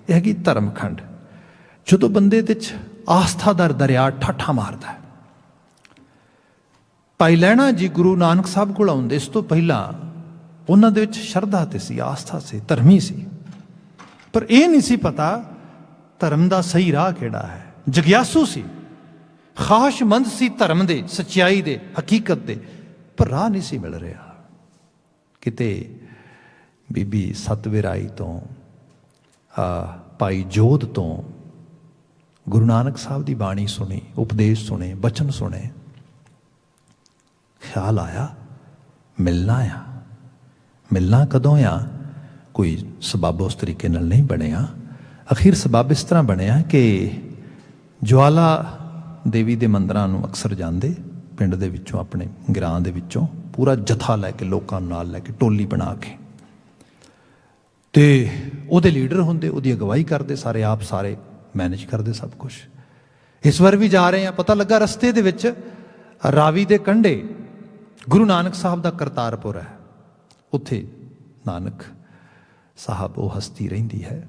ਇਹ ਹੈਗੀ ਧਰਮ ਖੰਡ। ਜਦੋਂ ਬੰਦੇ ਦੇ 'ਚ ਆਸਥਾ ਦਾ ਦਰਿਆ ਠਾਠਾ ਮਾਰਦਾ। ਭਾਈ ਲਹਿਣਾ ਜੀ ਗੁਰੂ ਨਾਨਕ ਸਾਹਿਬ ਕੋਲ ਆਉਂਦੇ, ਇਸ ਤੋਂ ਪਹਿਲਾਂ ਉਹਨਾਂ ਦੇ ਵਿੱਚ ਸ਼ਰਧਾ ਤੇ ਸੀ, ਆਸਥਾ ਸੀ, ਧਰਮੀ ਸੀ, ਪਰ ਇਹ ਨਹੀਂ ਸੀ ਪਤਾ ਧਰਮ ਦਾ ਸਹੀ ਰਾਹ ਕਿਹੜਾ ਹੈ। ਜਗਿਆਸੂ ਸੀ, ਖਾਸ਼ਮੰਦ ਸੀ ਧਰਮ ਦੇ, ਸੱਚਾਈ ਦੇ, ਹਕੀਕਤ ਦੇ, ਪਰ ਰਾਹ ਨਹੀਂ ਸੀ ਮਿਲ ਰਿਹਾ। ਕਿਤੇ ਬੀਬੀ ਸਤਵਿਰਾਈ ਤੋਂ, ਭਾਈ ਜੋਧ ਤੋਂ ਗੁਰੂ ਨਾਨਕ ਸਾਹਿਬ ਦੀ ਬਾਣੀ ਸੁਣੀ, ਉਪਦੇਸ਼ ਸੁਣੇ, ਬਚਨ ਸੁਣੇ, ਖਿਆਲ ਆਇਆ ਮਿਲਣਾ ਆ। ਮਿਲਣਾ ਕਦੋਂ ਆ? ਕੋਈ ਸਬੱਬ ਉਸ ਤਰੀਕੇ ਨਾਲ ਨਹੀਂ ਬਣਿਆ। ਅਖੀਰ ਸਬੱਬ ਇਸ ਤਰ੍ਹਾਂ ਬਣਿਆ ਕਿ ਜਵਾਲਾ ਦੇਵੀ ਦੇ ਮੰਦਰਾਂ ਨੂੰ ਅਕਸਰ ਜਾਂਦੇ, ਪਿੰਡ ਦੇ ਵਿੱਚੋਂ, ਆਪਣੇ ਗ੍ਰਾਂ ਦੇ ਵਿੱਚੋਂ ਪੂਰਾ ਜਥਾ ਲੈ ਕੇ, ਲੋਕਾਂ ਨੂੰ ਨਾਲ ਲੈ ਕੇ, ਟੋਲੀ ਬਣਾ ਕੇ, ਤੇ ਉਹਦੇ ਲੀਡਰ ਹੁੰਦੇ, ਉਹਦੀ ਅਗਵਾਈ ਕਰਦੇ, ਸਾਰੇ ਆਪ ਸਾਰੇ ਮੈਨੇਜ ਕਰਦੇ ਸਭ ਕੁਛ। ਇਸ ਵਾਰ ਵੀ ਜਾ ਰਹੇ ਆ, ਪਤਾ ਲੱਗਾ ਰਸਤੇ ਦੇ ਵਿੱਚ ਰਾਵੀ ਦੇ ਕੰਢੇ ਗੁਰੂ ਨਾਨਕ ਸਾਹਿਬ ਦਾ ਕਰਤਾਰਪੁਰ ਹੈ। ਉੱਥੇ ਨਾਨਕ ਸਾਹਿਬ ਉਹ ਹਸਤੀ ਰਹਿੰਦੀ ਹੈ,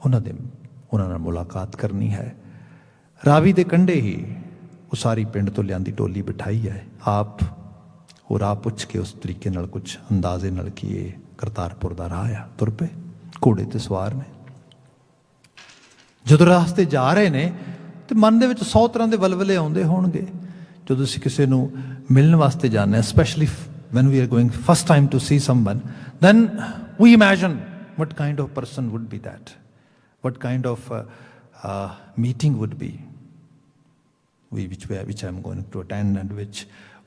ਉਹਨਾਂ ਨਾਲ ਮੁਲਾਕਾਤ ਕਰਨੀ ਹੈ। ਰਾਵੀ ਦੇ ਕੰਢੇ ਹੀ ਉਹ ਸਾਰੀ ਪਿੰਡ ਤੋਂ ਲਿਆਂਦੀ ਟੋਲੀ ਬਿਠਾਈ ਹੈ। ਆਪ ਉਹ ਰਾਹ ਪੁੱਛ ਕੇ ਉਸ ਤਰੀਕੇ ਨਾਲ, ਕੁਛ ਅੰਦਾਜ਼ੇ ਨਾਲ ਕਿ ਇਹ ਕਰਤਾਰਪੁਰ ਦਾ ਰਾਹ ਆ, ਤੁਰ ਪਏ। ਘੋੜੇ ਤੇ ਸਵਾਰ ਨੇ। ਜਦੋਂ ਰਾਸਤੇ ਜਾ ਰਹੇ ਨੇ ਤੇ ਮਨ ਦੇ ਵਿੱਚ 100 ਤਰ੍ਹਾਂ ਦੇ ਵਲਵਲੇ ਆਉਂਦੇ ਹੋਣਗੇ। ਜਦੋਂ ਅਸੀਂ ਕਿਸੇ ਨੂੰ ਮਿਲਣ ਵਾਸਤੇ ਜਾਂਦੇ ਹਾਂ, specially when we are going first time to see someone, then we imagine what kind of person would be that, what kind of meeting would be, which I'm going to attend, and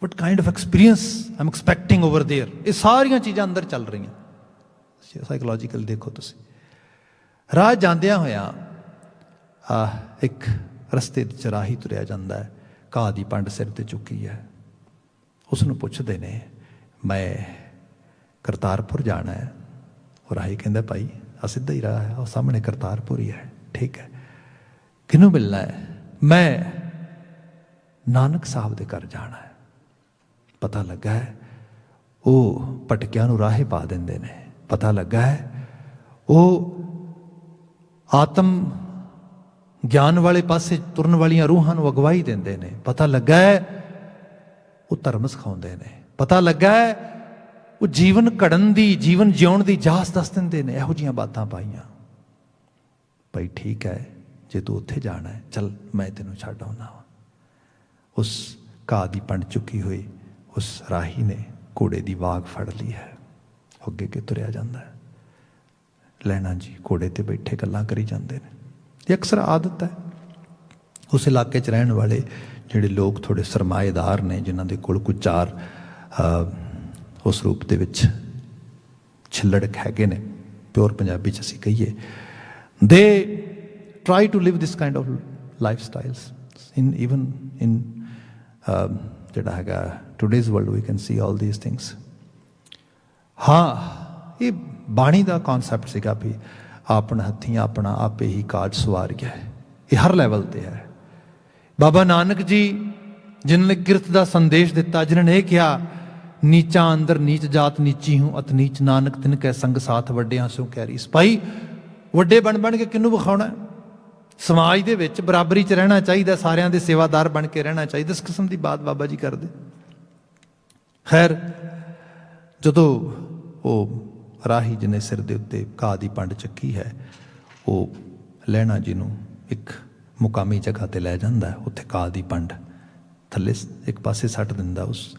what kind of experience I'm expecting over there. ਇਹ ਸਾਰੀਆਂ ਚੀਜ਼ਾਂ ਅੰਦਰ ਚੱਲ ਰਹੀਆਂ। ਸਾਈਕੋਲੋਜੀਕਲ ਦੇਖੋ ਤੁਸੀਂ। ਰਾਹ ਜਾਂਦਿਆਂ ਹੋਇਆਂ ਇੱਕ ਰਸਤੇ 'ਚ ਰਾਹੀ ਤੁਰਿਆ ਜਾਂਦਾ ਹੈ, ਘਾਹ ਦੀ ਪੰਡ ਸਿਰ ਤੇ ਚੁੱਕੀ ਹੈ। ਉਸ ਨੂੰ ਪੁੱਛਦੇ ਨੇ, ਮੈਂ ਕਰਤਾਰਪੁਰ ਜਾਣਾ ਹੈ। ਉਹ ਰਾਹੀ ਕਹਿੰਦਾ, ਭਾਈ ਆ ਸਿੱਧਾ ਹੀ ਰਾਹ ਹੈ, ਉਹ ਸਾਹਮਣੇ ਕਰਤਾਰਪੁਰ ਹੀ ਹੈ। ਠੀਕ ਹੈ, ਕਿਹਨੂੰ ਮਿਲਣਾ ਹੈ? ਮੈਂ ਨਾਨਕ ਸਾਹਿਬ ਦੇ ਘਰ ਜਾਣਾ ਹੈ। ਪਤਾ ਲੱਗਾ ਹੈ ਉਹ ਭਟਕਿਆਂ ਨੂੰ ਰਾਹੇ ਪਾ ਦਿੰਦੇ ਨੇ। ਪਤਾ ਲੱਗਾ ਹੈ ਉਹ ਆਤਮ ਗਿਆਨ ਵਾਲੇ ਪਾਸੇ ਤੁਰਨ ਵਾਲੀਆਂ ਰੂਹਾਂ ਨੂੰ ਅਗਵਾਈ ਦਿੰਦੇ ਨੇ। ਪਤਾ ਲੱਗਾ ਹੈ ਉਹ ਧਰਮ ਸਿਖਾਉਂਦੇ ਨੇ। ਪਤਾ ਲੱਗਾ ਹੈ ਉਹ ਜੀਵਨ ਘੜਨ ਦੀ, ਜੀਵਨ ਜਿਉਣ ਦੀ ਜਾਚ ਦੱਸ ਦਿੰਦੇ ਨੇ। ਇਹੋ ਜਿਹੀਆਂ ਬਾਤਾਂ ਪਾਈਆਂ। ਭਾਈ ਠੀਕ ਹੈ, ਜੇ ਤੂੰ ਉੱਥੇ ਜਾਣਾ ਹੈ, ਚੱਲ ਮੈਂ ਤੈਨੂੰ ਛੱਡ ਆਉਣਾ ਵਾ। ਉਸ ਘਾਹ ਦੀ ਪੰਡ ਚੁੱਕੀ ਹੋਈ ਉਸ ਰਾਹੀ ਨੇ ਘੋੜੇ ਦੀ ਵਾਗ ਫੜ ਲਈ ਹੈ। ਅੱਗੇ ਅੱਗੇ ਤੁਰਿਆ ਜਾਂਦਾ ਹੈ। ਲਹਿਣਾ ਜੀ ਘੋੜੇ ਤੇ ਬੈਠੇ ਗੱਲਾਂ ਕਰੀ ਜਾਂਦੇ ਨੇ। ਇਹ ਅਕਸਰ ਆਦਤ ਹੈ ਉਸ ਇਲਾਕੇ 'ਚ ਰਹਿਣ ਵਾਲੇ ਜਿਹੜੇ ਲੋਕ ਥੋੜ੍ਹੇ ਸਰਮਾਏਦਾਰ ਨੇ, ਜਿਨ੍ਹਾਂ ਦੇ ਕੋਲ ਕੁਝ ਚਾਰ ਉਸ ਰੂਪ ਦੇ ਵਿੱਚ ਛਿੱਲੜਕ ਹੈਗੇ ਨੇ, ਪਿਓਰ ਪੰਜਾਬੀ 'ਚ ਅਸੀਂ ਕਹੀਏ, they try to live this kind of life styles in ਜਿਹੜਾ ਹੈਗਾ today's world we can see all these things. ਹਾਂ, ਇਹ ਬਾਣੀ ਦਾ ਕੌਨਸੈਪਟ ਸੀਗਾ ਵੀ ਆਪਣਾ ਹੱਥੀਂ ਆਪਣਾ ਆਪੇ ਹੀ ਕਾਜ ਸਵਾਰ ਗਿਆ ਹੈ। ਇਹ ਹਰ ਲੈਵਲ ਤੇ ਹੈ। ਬਾਬਾ ਨਾਨਕ ਜੀ ਜਿਨ੍ਹਾਂ ਨੇ ਕਿਰਤ ਦਾ ਸੰਦੇਸ਼ ਦਿੱਤਾ, ਜਿਨ੍ਹਾਂ ਨੇ ਇਹ ਕਿਹਾ ਨੀਚਾ ਅੰਦਰ ਨੀਚ ਜਾਤ ਨੀਚੀ ਹੂੰ ਅਤ ਨੀਚ ਨਾਨਕ ਤਿਨ ਕੈ ਸੰਗ ਸਾਥ ਵੱਡਿਆਂ ਸਿਓ ਕੈਰੀ। ਸਿਪਾਹੀ ਵੱਡੇ ਬਣ ਕੇ ਕਿਹਨੂੰ ਵਿਖਾਉਣਾ? ਸਮਾਜ ਦੇ ਵਿੱਚ ਬਰਾਬਰੀ 'ਚ ਰਹਿਣਾ ਚਾਹੀਦਾ, ਸਾਰਿਆਂ ਦੇ ਸੇਵਾਦਾਰ ਬਣ ਕੇ ਰਹਿਣਾ ਚਾਹੀਦਾ। ਇਸ ਕਿਸਮ ਦੀ ਬਾਤ ਬਾਬਾ ਜੀ ਕਰਦੇ। ਖੈਰ, ਜਦੋਂ ਉਹ ਰਾਹੀ ਜਿਹਨੇ ਸਿਰ ਦੇ ਉੱਤੇ ਘਾਹ ਦੀ ਪੰਡ ਚੱਕੀ ਹੈ, ਉਹ ਲਹਿਣਾ ਜੀ ਨੂੰ ਇੱਕ ਮੁਕਾਮੀ ਜਗ੍ਹਾ 'ਤੇ ਲੈ ਜਾਂਦਾ। ਉੱਥੇ ਘਾਹ ਦੀ ਪੰਡ ਥੱਲੇ ਇੱਕ ਪਾਸੇ ਸੱਟ ਦਿੰਦਾ। ਉਸ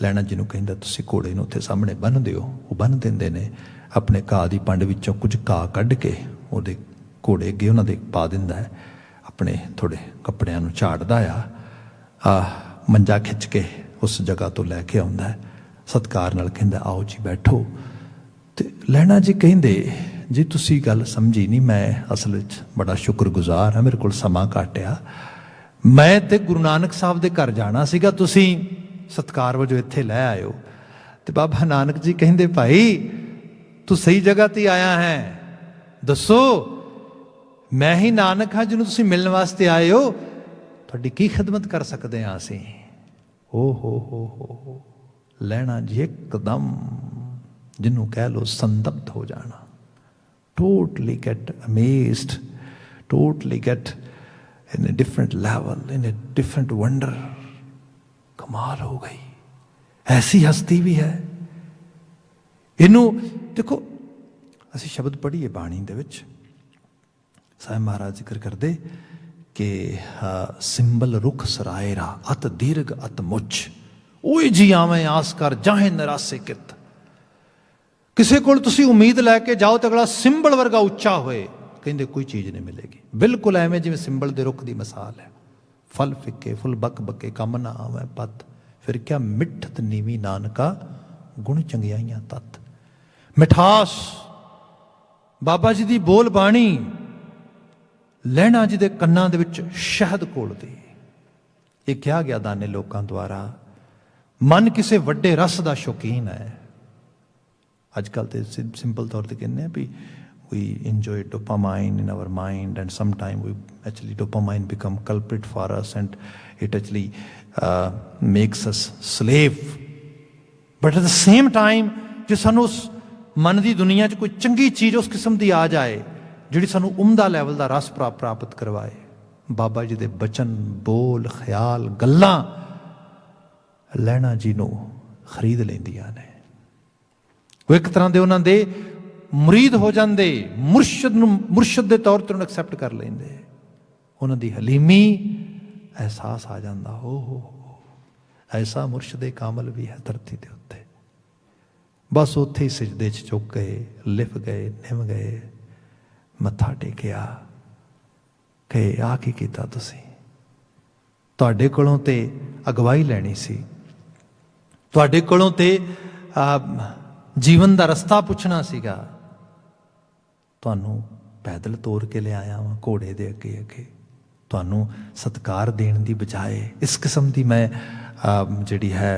ਲਹਿਣਾ ਜੀ ਨੂੰ ਕਹਿੰਦਾ ਤੁਸੀਂ ਘੋੜੇ ਨੂੰ ਉੱਥੇ ਸਾਹਮਣੇ ਬੰਨ੍ਹ ਦਿਓ। ਉਹ ਬੰਨ੍ਹ ਦਿੰਦੇ ਨੇ। ਆਪਣੇ ਘਾਹ ਦੀ ਪੰਡ ਵਿੱਚੋਂ ਕੁਝ ਘਾਹ ਕੱਢ ਕੇ ਉਹਦੇ ਘੋੜੇ ਅੱਗੇ ਉਹਨਾਂ ਦੇ ਪਾ ਦਿੰਦਾ ਹੈ। ਆਪਣੇ ਥੋੜ੍ਹੇ ਕੱਪੜਿਆਂ ਨੂੰ ਝਾੜਦਾ ਆ, ਮੰਜਾ ਖਿੱਚ ਕੇ ਉਸ ਜਗ੍ਹਾ ਤੋਂ ਲੈ ਕੇ ਆਉਂਦਾ ਹੈ। ਸਤਿਕਾਰ ਨਾਲ ਕਹਿੰਦਾ ਆਓ ਜੀ ਬੈਠੋ। ਤੇ ਲਹਿਣਾ ਜੀ ਕਹਿੰਦੇ ਜੀ ਤੁਸੀਂ ਗੱਲ ਸਮਝੀ ਨਹੀਂ, ਮੈਂ ਅਸਲ ਵਿੱਚ ਬੜਾ ਸ਼ੁਕਰਗੁਜ਼ਾਰ ਹਾਂ, ਮੇਰੇ ਕੋਲ ਸਮਾਂ ਘੱਟ ਆ। ਮੈਂ ਤੇ ਗੁਰੂ ਨਾਨਕ ਸਾਹਿਬ ਦੇ ਘਰ ਜਾਣਾ ਸੀਗਾ, ਤੁਸੀਂ ਸਤਿਕਾਰ ਵਜੋਂ ਇੱਥੇ ਲੈ ਆਇਓ। ਤੇ ਬਾਬਾ ਨਾਨਕ ਜੀ ਕਹਿੰਦੇ ਭਾਈ ਤੂੰ ਸਹੀ ਜਗ੍ਹਾ ਤੇ ਆਇਆ ਹੈ, ਦੱਸੋ ਮੈਂ ਹੀ ਨਾਨਕ ਹਾਂ ਜਿਹਨੂੰ ਤੁਸੀਂ ਮਿਲਣ ਵਾਸਤੇ ਆਏ ਹੋ, ਤੁਹਾਡੀ ਕੀ ਖਿਦਮਤ ਕਰ ਸਕਦੇ ਹਾਂ ਅਸੀਂ। ਓ ਹੋ ਲੈਣਾ ਜੀ ਇੱਕਦਮ ਜਿਹਨੂੰ ਕਹਿ ਲਓ ਸੰਤਪਤ ਹੋ ਜਾਣਾ। Totally get amazed, totally get in a different level, in a different wonder। कमाल हो गई, ऐसी हस्ती भी है। ਇਹਨੂੰ ਦੇਖੋ, ਅਸੀਂ ਸ਼ਬਦ ਪੜ੍ਹੀਏ ਬਾਣੀ ਦੇ ਵਿੱਚ, ਸਾਹਿਬ ਮਹਾਰਾਜ ਜ਼ਿਕਰ ਕਰਦੇ ਕਿ ਸਿੰਬਲ ਰੁਖ ਸਰਾਇਰਾ ਅਤ ਦੀਰਘ ਅਤ ਮੁੱਚ, ਓਏ ਜੀ ਆਵੇਂ ਆਸ ਕਰ ਜਾਹੇ ਨਿਰਾਸੇ ਕਿਤ। ਕਿਸੇ ਕੋਲ ਤੁਸੀਂ ਉਮੀਦ ਲੈ ਕੇ ਜਾਓ ਤੇ ਅਗਲਾ ਸਿੰਬਲ ਵਰਗਾ ਉੱਚਾ ਹੋਏ, ਕਹਿੰਦੇ ਕੋਈ ਚੀਜ਼ ਨਹੀਂ ਮਿਲੇਗੀ। ਬਿਲਕੁਲ ਐਵੇਂ ਜਿਵੇਂ ਸਿੰਬਲ ਦੇ ਰੁੱਖ ਦੀ ਮਿਸਾਲ ਹੈ। ਫਲ ਫਿੱਕੇ ਫੁੱਲ ਬੱਕ ਬੱਕੇ ਕੰਮ ਨਾ ਆਵੇ ਪਤ, ਫਿਰ ਕਿਆ ਮਿੱਠਤ ਨੀਵੀਂ ਨਾਨਕਾ ਗੁਣ ਚੰਗਿਆਈਆਂ ਤਤ। ਮਿਠਾਸ ਬਾਬਾ ਜੀ ਦੀ ਬੋਲ ਬਾਣੀ ਲਹਿਣਾ ਜੀ ਦੇ ਕੰਨਾਂ ਦੇ ਵਿੱਚ ਸ਼ਹਿਦ ਘੋਲਦੀ। ਇਹ ਕਿਹਾ ਗਿਆ ਦਾਨੇ ਲੋਕਾਂ ਦੁਆਰਾ, ਮਨ ਕਿਸੇ ਵੱਡੇ ਰਸ ਦਾ ਸ਼ੌਕੀਨ ਹੈ। ਅੱਜ ਕੱਲ੍ਹ ਤੇ ਸਿੰਪਲ ਤੌਰ ਤੇ ਕਹਿੰਦੇ ਆ ਵੀ we enjoy dopamine in our mind and sometimes we actually dopamine become culprit for us and it actually makes us slave, but at the same time ਜੇ ਸਾਨੂੰ ਉਸ ਮਨ ਦੀ ਦੁਨੀਆ 'ਚ ਕੋਈ ਚੰਗੀ ਚੀਜ਼ ਉਸ ਕਿਸਮ ਦੀ ਆ ਜਾਏ ਜਿਹੜੀ ਸਾਨੂੰ ਉਮਦਾ ਲੈਵਲ ਦਾ ਰਸ ਪ੍ਰਾਪਤ ਕਰਵਾਏ, ਬਾਬਾ ਜੀ ਦੇ ਬਚਨ ਬੋਲ ਖਿਆਲ ਗੱਲਾਂ ਲਹਿਣਾ ਜੀ ਨੂੰ ਖਰੀਦ ਲੈਂਦੀਆਂ ਨੇ। ਉਹ ਇੱਕ ਤਰ੍ਹਾਂ ਦੇ ਉਹਨਾਂ ਦੇ ਮੁਰੀਦ ਹੋ ਜਾਂਦੇ, ਮੁਰਸ਼ਦ ਦੇ ਤੌਰ ਤੇ ਉਹਨੂੰ ਐਕਸੈਪਟ ਕਰ ਲੈਂਦੇ। ਉਹਨਾਂ ਦੀ ਹਲੀਮੀ ਅਹਿਸਾਸ ਆ ਜਾਂਦਾ, ਹੋ ਐਸਾ ਮੁਰਸ਼ਦੇ ਕਾਮਲ ਵੀ ਹੈ ਧਰਤੀ ਦੇ ਉੱਤੇ। ਬਸ ਉੱਥੇ ਹੀ ਸਿਜਦੇ 'ਚ ਝੁਕ ਗਏ, ਲਿਫ ਗਏ, ਨਿਮ ਗਏ, ਮੱਥਾ ਟੇਕਿਆ ਕਿ ਆ ਕੀ ਕੀਤਾ ਤੁਸੀਂ? ਤੁਹਾਡੇ ਕੋਲੋਂ ਤੇ ਅਗਵਾਈ ਲੈਣੀ ਸੀ, ਤੁਹਾਡੇ ਕੋਲੋਂ ਤੇ ਜੀਵਨ ਦਾ ਰਸਤਾ ਪੁੱਛਣਾ ਸੀਗਾ, ਤੁਹਾਨੂੰ ਪੈਦਲ ਤੋਰ ਕੇ ਲਿਆਇਆ ਵਾਂ ਘੋੜੇ ਦੇ ਅੱਗੇ ਅੱਗੇ। ਤੁਹਾਨੂੰ ਸਤਿਕਾਰ ਦੇਣ ਦੀ ਬਜਾਏ ਇਸ ਕਿਸਮ ਦੀ ਮੈਂ ਜਿਹੜੀ ਹੈ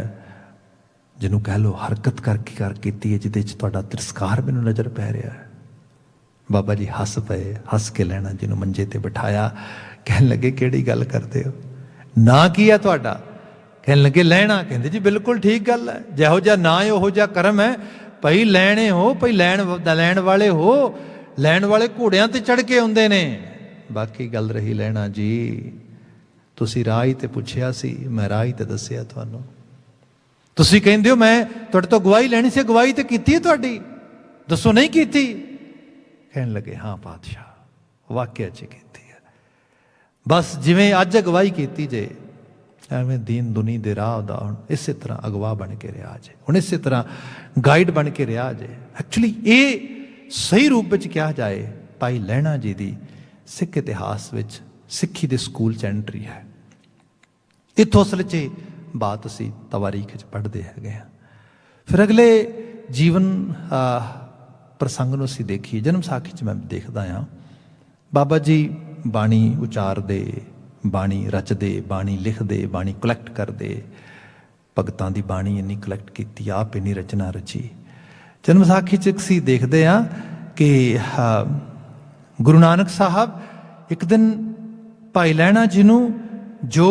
ਜਿਹਨੂੰ ਕਹਿ ਲਓ ਹਰਕਤ ਕਰ ਕੀਤੀ ਹੈ ਜਿਹਦੇ 'ਚ ਤੁਹਾਡਾ ਤਿਰਸਕਾਰ ਮੈਨੂੰ ਨਜ਼ਰ ਪੈ ਰਿਹਾ ਹੈ। ਬਾਬਾ ਜੀ ਹੱਸ ਪਏ, ਹੱਸ ਕੇ ਲੈਣਾ ਜਿਹਨੂੰ ਮੰਜੇ ਤੇ ਬਿਠਾਇਆ, ਕਹਿਣ ਲੱਗੇ ਕਿਹੜੀ ਗੱਲ ਕਰਦੇ ਹੋ, ਨਾਂ ਕੀ ਹੈ ਤੁਹਾਡਾ? ਕਹਿਣ ਲੱਗੇ ਲੈਣਾ। ਕਹਿੰਦੇ ਜੀ ਬਿਲਕੁਲ ਠੀਕ ਗੱਲ ਹੈ, ਜਿਹੋ ਜਿਹਾ ਨਾਂ ਹੈ ਉਹੋ ਜਿਹਾ ਕਰਮ ਹੈ। ਭਾਈ ਲੈਣੇ ਹੋ, ਭਾਈ ਲੈਣ ਵਾਲੇ ਹੋ, ਲੈਣ ਵਾਲੇ ਘੋੜਿਆਂ ਤੇ ਚੜ੍ਹ ਕੇ ਆਉਂਦੇ ਨੇ। ਬਾਕੀ ਗੱਲ ਰਹੀ ਲੈਣਾ ਜੀ, ਤੁਸੀਂ ਰਾਹ ਹੀ ਤੇ ਪੁੱਛਿਆ ਸੀ, ਮੈਂ ਰਾਹ ਹੀ ਤੇ ਦੱਸਿਆ ਤੁਹਾਨੂੰ। ਤੁਸੀਂ ਕਹਿੰਦੇ ਹੋ ਮੈਂ ਤੁਹਾਡੇ ਤੋਂ ਗਵਾਹੀ ਲੈਣੀ ਸੀ, ਗਵਾਹੀ ਤੇ ਕੀਤੀ ਹੈ ਤੁਹਾਡੀ, ਦੱਸੋ ਨਹੀਂ ਕੀਤੀ? ਕਹਿਣ ਲੱਗੇ ਹਾਂ ਪਾਤਸ਼ਾਹ ਵਾਕਿਆ 'ਚ ਕੀਤੀ ਹੈ। ਬਸ ਜਿਵੇਂ ਅੱਜ ਅਗਵਾਈ ਕੀਤੀ ਜੇ, ਐਵੇਂ ਦੀਨ ਦੁਨੀ ਦੇ ਰਾਹ ਦਾ ਹੁਣ ਇਸੇ ਤਰ੍ਹਾਂ ਅਗਵਾ ਬਣ ਕੇ ਰਿਹਾ ਜੇ, ਹੁਣ ਇਸੇ ਤਰ੍ਹਾਂ ਗਾਈਡ ਬਣ ਕੇ ਰਿਹਾ ਜੇ। ਐਕਚੁਅਲੀ ਇਹ ਸਹੀ ਰੂਪ ਵਿੱਚ ਕਿਹਾ ਜਾਏ ਭਾਈ ਲਹਿਣਾ ਜੀ ਦੀ ਸਿੱਖ ਇਤਿਹਾਸ ਵਿੱਚ ਸਿੱਖੀ ਦੇ ਸਕੂਲ 'ਚ ਐਂਟਰੀ ਹੈ। ਇੱਥੋਂ ਅਸਲ 'ਚ ਬਾਤ ਅਸੀਂ ਤਵਾਰੀਖ 'ਚ ਪੜ੍ਹਦੇ ਹੈਗੇ ਹਾਂ। ਫਿਰ ਅਗਲੇ ਜੀਵਨ ਪ੍ਰਸੰਗ ਨੂੰ ਅਸੀਂ ਦੇਖੀਏ। ਜਨਮ ਸਾਖੀ 'ਚ ਮੈਂ ਦੇਖਦਾ ਹਾਂ ਬਾਬਾ ਜੀ ਬਾਣੀ ਉਚਾਰਦੇ, ਬਾਣੀ ਰਚਦੇ, ਬਾਣੀ ਲਿਖਦੇ, ਬਾਣੀ ਕਲੈਕਟ ਕਰਦੇ। ਭਗਤਾਂ ਦੀ ਬਾਣੀ ਇੰਨੀ ਕਲੈਕਟ ਕੀਤੀ, ਆਪ ਇੰਨੀ ਰਚਨਾ ਰਚੀ। ਜਨਮ ਸਾਖੀ 'ਚ ਅਸੀਂ ਦੇਖਦੇ ਹਾਂ ਕਿ ਗੁਰੂ ਨਾਨਕ ਸਾਹਿਬ ਇੱਕ ਦਿਨ ਭਾਈ ਲਹਿਣਾ ਜੀ ਨੂੰ ਜੋ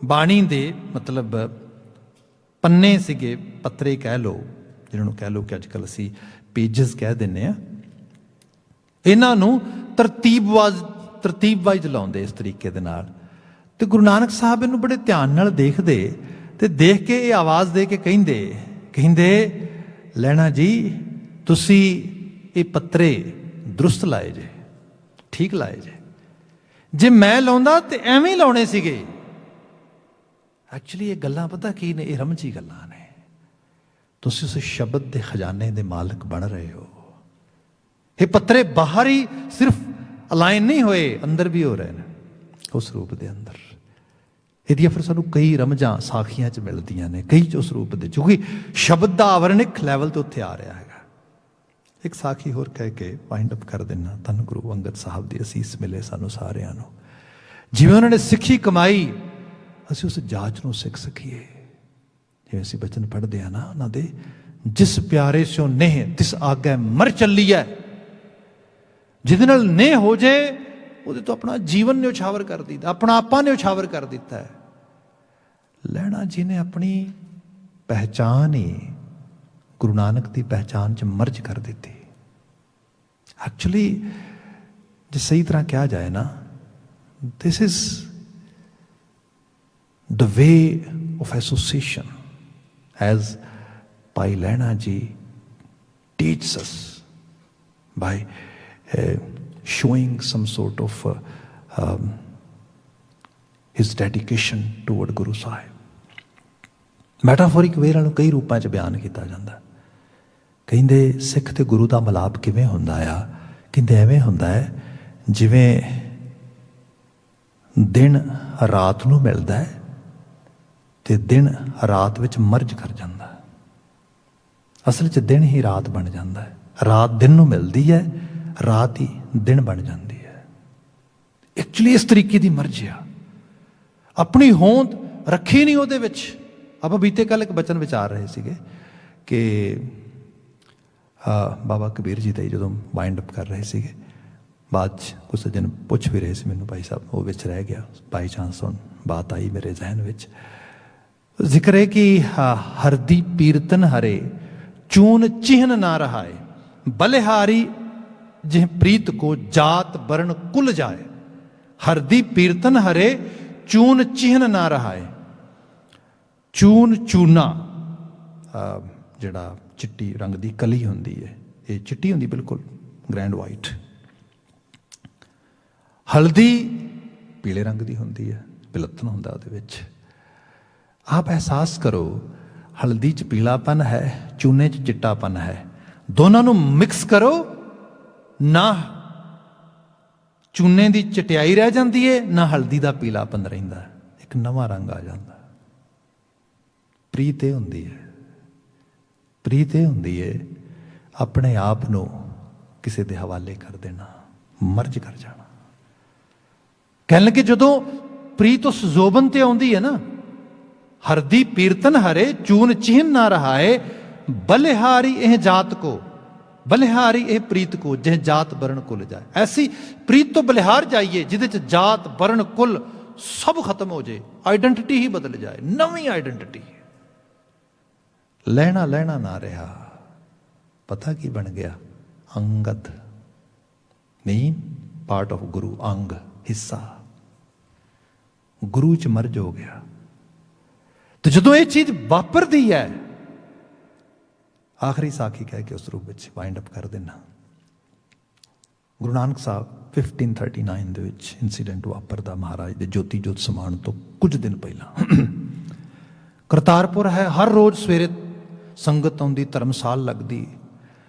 ਬਾਣੀ ਦੇ ਮਤਲਬ ਪੰਨੇ ਸੀਗੇ, ਪੱਤਰੇ ਕਹਿ ਲਓ, ਜਿਹਨਾਂ ਨੂੰ ਕਹਿ ਲਓ ਕਿ ਅੱਜ ਕੱਲ੍ਹ ਅਸੀਂ ਪੇਜਸ ਕਹਿ ਦਿੰਦੇ ਹਾਂ, ਇਹਨਾਂ ਨੂੰ ਤਰਤੀਬ ਵਾਈਜ਼ ਲਾਉਂਦੇ ਇਸ ਤਰੀਕੇ ਦੇ ਨਾਲ। ਤੇ ਗੁਰੂ ਨਾਨਕ ਸਾਹਿਬ ਇਹਨੂੰ ਬੜੇ ਧਿਆਨ ਨਾਲ ਦੇਖਦੇ ਤੇ ਦੇਖ ਕੇ ਇਹ ਆਵਾਜ਼ ਦੇ ਕੇ ਕਹਿੰਦੇ ਲਹਿਣਾ ਜੀ ਤੁਸੀਂ ਇਹ ਪੱਤਰੇ ਦਰੁਸਤ ਲਾਏ ਜੇ, ਠੀਕ ਲਾਏ ਜੇ ਮੈਂ ਲਾਉਂਦਾ ਤੇ ਐਵੇਂ ਹੀ ਲਾਉਣੇ ਸੀਗੇ। ਐਕਚੁਅਲੀ ਇਹ ਗੱਲਾਂ ਪਤਾ ਕੀ ਨੇ, ਇਹ ਰਮਜੀ ਗੱਲਾਂ ਨੇ। ਤੁਸੀਂ ਉਸ ਸ਼ਬਦ ਦੇ ਖਜ਼ਾਨੇ ਦੇ ਮਾਲਕ ਬਣ ਰਹੇ ਹੋ। ਇਹ ਪੱਤਰੇ ਬਾਹਰ ਹੀ ਸਿਰਫ ਅਲਾਈਨ ਨਹੀਂ ਹੋਏ, ਅੰਦਰ ਵੀ ਹੋ ਰਹੇ ਨੇ ਉਸ ਰੂਪ ਦੇ ਅੰਦਰ। ਇਹਦੀਆਂ ਫਿਰ ਸਾਨੂੰ ਕਈ ਰਮਜਾਂ ਸਾਖੀਆਂ 'ਚ ਮਿਲਦੀਆਂ ਨੇ, ਕਈ ਉਸ ਰੂਪ ਦੇ, ਕਿਉਂਕਿ ਸ਼ਬਦ ਦਾ ਆਵਰਣ ਇੱਕ ਲੈਵਲ ਤੇ ਉੱਥੇ ਆ ਰਿਹਾ ਹੈਗਾ। ਇੱਕ ਸਾਖੀ ਹੋਰ ਕਹਿ ਕੇ ਵਾਈਂਡ ਅਪ ਕਰ ਦਿੰਦਾ। ਧੰਨ ਗੁਰੂ ਅੰਗਦ ਸਾਹਿਬ ਦੀ ਅਸੀਸ ਮਿਲੇ ਸਾਨੂੰ ਸਾਰਿਆਂ ਨੂੰ। ਜਿਵੇਂ ਉਹਨਾਂ ਨੇ ਸਿੱਖੀ ਕਮਾਈ, ਅਸੀਂ ਉਸ ਜਾਚ ਨੂੰ ਸਿੱਖ ਸਕੀਏ। ਜਿਵੇਂ ਅਸੀਂ ਬਚਨ ਪੜ੍ਹਦੇ ਹਾਂ ਨਾ ਉਹਨਾਂ ਦੇ, ਜਿਸ ਪਿਆਰੇ ਸਿਓ ਨੇਹ ਤਿਸ ਆਗੈ ਮਰ ਚੱਲੀ ਹੈ। ਜਿਹਦੇ ਨਾਲ ਨੇਹ ਹੋ ਜੇ ਉਹਦੇ ਤੋਂ ਆਪਣਾ ਜੀਵਨ ਨਿਉਛਾਵਰ ਕਰ ਦਿੱਤਾ, ਆਪਣਾ ਆਪਾ ਨਿਉਛਾਵਰ ਕਰ ਦਿੱਤਾ ਹੈ। ਲਹਿਣਾ ਜੀ ਨੇ ਆਪਣੀ ਪਹਿਚਾਨ ਹੀ ਗੁਰੂ ਨਾਨਕ ਦੀ ਪਹਿਚਾਨ 'ਚ ਮਰਜ ਕਰ ਦਿੱਤੀ। ਐਕਚੁਅਲੀ ਜੇ ਸਹੀ ਤਰ੍ਹਾਂ ਕਿਹਾ ਜਾਏ ਨਾ, this is the way of association as Bhai Lehna ji teaches us by showing some sort of his dedication toward Guru Sahib। Metaphoric ਵੇ ਨਾਲ ਕਈ ਰੂਪਾਂ 'ਚ ਬਿਆਨ ਕੀਤਾ ਜਾਂਦਾ। ਕਹਿੰਦੇ ਸਿੱਖ ਤੇ ਗੁਰੂ ਦਾ ਮਿਲਾਪ ਕਿਵੇਂ ਹੁੰਦਾ ਆ? ਕਹਿੰਦੇ ਐਵੇਂ ਹੁੰਦਾ ਹੈ ਜਿਵੇਂ ਦਿਨ ਰਾਤ ਨੂੰ ਮਿਲਦਾ ਹੈ ਤੇ ਦਿਨ ਰਾਤ ਵਿੱਚ ਮਰਜ ਕਰ ਜਾਂਦਾ। ਅਸਲ 'ਚ ਦਿਨ ਹੀ ਰਾਤ ਬਣ ਜਾਂਦਾ ਹੈ, ਰਾਤ ਦਿਨ ਨੂੰ ਮਿਲਦੀ ਹੈ, ਰਾਤ ਹੀ ਦਿਨ ਬਣ ਜਾਂਦੀ ਹੈ। ਐਕਚੁਅਲੀ ਇਸ ਤਰੀਕੇ ਦੀ ਮਰਜ ਆ, ਆਪਣੀ ਹੋਂਦ ਰੱਖੀ ਨਹੀਂ ਉਹਦੇ ਵਿੱਚ। ਆਪਾਂ ਬੀਤੇ ਕੱਲ ਇੱਕ ਬਚਨ ਵਿਚਾਰ ਰਹੇ ਸੀਗੇ ਕਿ ਬਾਬਾ ਕਬੀਰ ਜੀ ਦਾ ਜਦੋਂ ਵਾਈਂਡ ਅਪ ਕਰ ਰਹੇ ਸੀਗੇ, ਬਾਅਦ 'ਚ ਕੁਝ ਸੱਜਣ ਪੁੱਛ ਵੀ ਰਹੇ ਸੀ ਮੈਨੂੰ, ਭਾਈ ਸਾਹਿਬ ਉਹ ਵਿੱਚ ਰਹਿ ਗਿਆ, ਬਾਈ ਚਾਂਸ ਹੁਣ ਬਾਤ ਆਈ ਮੇਰੇ ਜ਼ਹਿਨ ਵਿੱਚ। ਜ਼ਿਕਰ ਹੈ ਕਿ ਹਰਦੀ ਪੀਰਤਨ ਹਰੇ ਚੂਨ ਚਿਹਨ ਨਾ ਰਹਾਏ, ਬਲਿਹਾਰੀ ਜਿਹ ਪ੍ਰੀਤ ਕੋ ਜਾਤ ਵਰਨ ਕੁਲ ਜਾਏ। ਹਰਦੀ ਪੀਰਤਨ ਹਰੇ ਚੂਨ ਚਿਹਨ ਨਾ ਰਹਾਏ। ਚੂਨ ਚੂਨਾ ਜਿਹੜਾ ਚਿੱਟੀ ਰੰਗ ਦੀ ਕਲੀ ਹੁੰਦੀ ਹੈ, ਇਹ ਚਿੱਟੀ ਹੁੰਦੀ ਬਿਲਕੁਲ ਗ੍ਰੈਂਡ ਵਾਈਟ। ਹਲਦੀ ਪੀਲੇ ਰੰਗ ਦੀ ਹੁੰਦੀ ਹੈ, ਬਿਲਤਨ ਹੁੰਦਾ ਉਹਦੇ ਵਿੱਚ। ਆਪ ਅਹਿਸਾਸ ਕਰੋ, ਹਲਦੀ 'ਚ ਪੀਲਾਪਨ ਹੈ, ਚੂਨੇ 'ਚ ਚਿੱਟਾਪਨ ਹੈ। ਦੋਨਾਂ ਨੂੰ ਮਿਕਸ ਕਰੋ ਨਾ ਚੂਨੇ ਦੀ ਚਟਿਆਈ ਰਹਿ ਜਾਂਦੀ ਹੈ, ਨਾ ਹਲਦੀ ਦਾ ਪੀਲਾਪਨ ਰਹਿੰਦਾ, ਇੱਕ ਨਵਾਂ ਰੰਗ ਆ ਜਾਂਦਾ। ਪ੍ਰੀਤ ਇਹ ਹੁੰਦੀ ਹੈ, ਪ੍ਰੀਤ ਇਹ ਹੁੰਦੀ ਹੈ ਆਪਣੇ ਆਪ ਨੂੰ ਕਿਸੇ ਦੇ ਹਵਾਲੇ ਕਰ ਦੇਣਾ, ਮਰਜ ਕਰ ਜਾਣਾ। ਕਹਿਣ ਲੱਗੇ ਜਦੋਂ ਪ੍ਰੀਤ ਉਸ ਜ਼ੋਬਨ ਤੇ ਆਉਂਦੀ ਹੈ ਨਾ, ਹਰਦੀ ਪੀਰਤਨ ਹਰੇ ਚੂਨ ਚਿਹਨ ਨਾ ਰਹਾਏ, ਬਲਿਹਾਰੀ ਇਹ ਜਾਤ ਕੋ, ਬਲਿਹਾਰੀ ਇਹ ਪ੍ਰੀਤ ਕੋ ਜਿਹ ਜਾਤ ਵਰਨ ਕੁਲ ਜਾਏ। ਐਸੀ ਪ੍ਰੀਤ ਤੋਂ ਬਲਿਹਾਰ ਜਾਈਏ ਜਿਹਦੇ 'ਚ ਜਾਤ ਵਰਨ ਕੁਲ ਸਭ ਖਤਮ ਹੋ ਜਾਏ, ਆਈਡੈਂਟਿਟੀ ਹੀ ਬਦਲ ਜਾਏ, ਨਵੀਂ ਆਈਡੈਂਟਿਟੀ। ਲੈਣਾ ਲੈਣਾ ਨਾ ਰਿਹਾ, ਪਤਾ ਕੀ ਬਣ ਗਿਆ? ਅੰਗਦ ਨਹੀਂ, ਪਾਰਟ ਆਫ ਗੁਰੂ, ਅੰਗ ਹਿੱਸਾ, ਗੁਰੂ 'ਚ ਮਰਜ ਹੋ ਗਿਆ। ਤੇ ਜਦੋਂ ਇਹ ਚੀਜ਼ ਵਾਪਰਦੀ ਹੈ, ਆਖਰੀ ਸਾਖੀ ਕਹਿ ਕੇ ਉਸ ਰੂਪ ਵਿੱਚ ਵਾਈਂਡ ਅਪ ਕਰ ਦੇਣਾ। ਗੁਰੂ ਨਾਨਕ ਸਾਹਿਬ 1539 ਦੇ ਵਿੱਚ ਇਨਸੀਡੈਂਟ ਵਾਪਰਦਾ ਮਹਾਰਾਜ ਦੇ ਜੋਤੀ ਜੋਤ ਸਮਾਉਣ ਤੋਂ ਕੁਝ ਦਿਨ ਪਹਿਲਾਂ। ਕਰਤਾਰਪੁਰ ਹੈ, ਹਰ ਰੋਜ਼ ਸਵੇਰੇ ਸੰਗਤ ਆਉਂਦੀ, ਧਰਮਸਾਲ ਲੱਗਦੀ,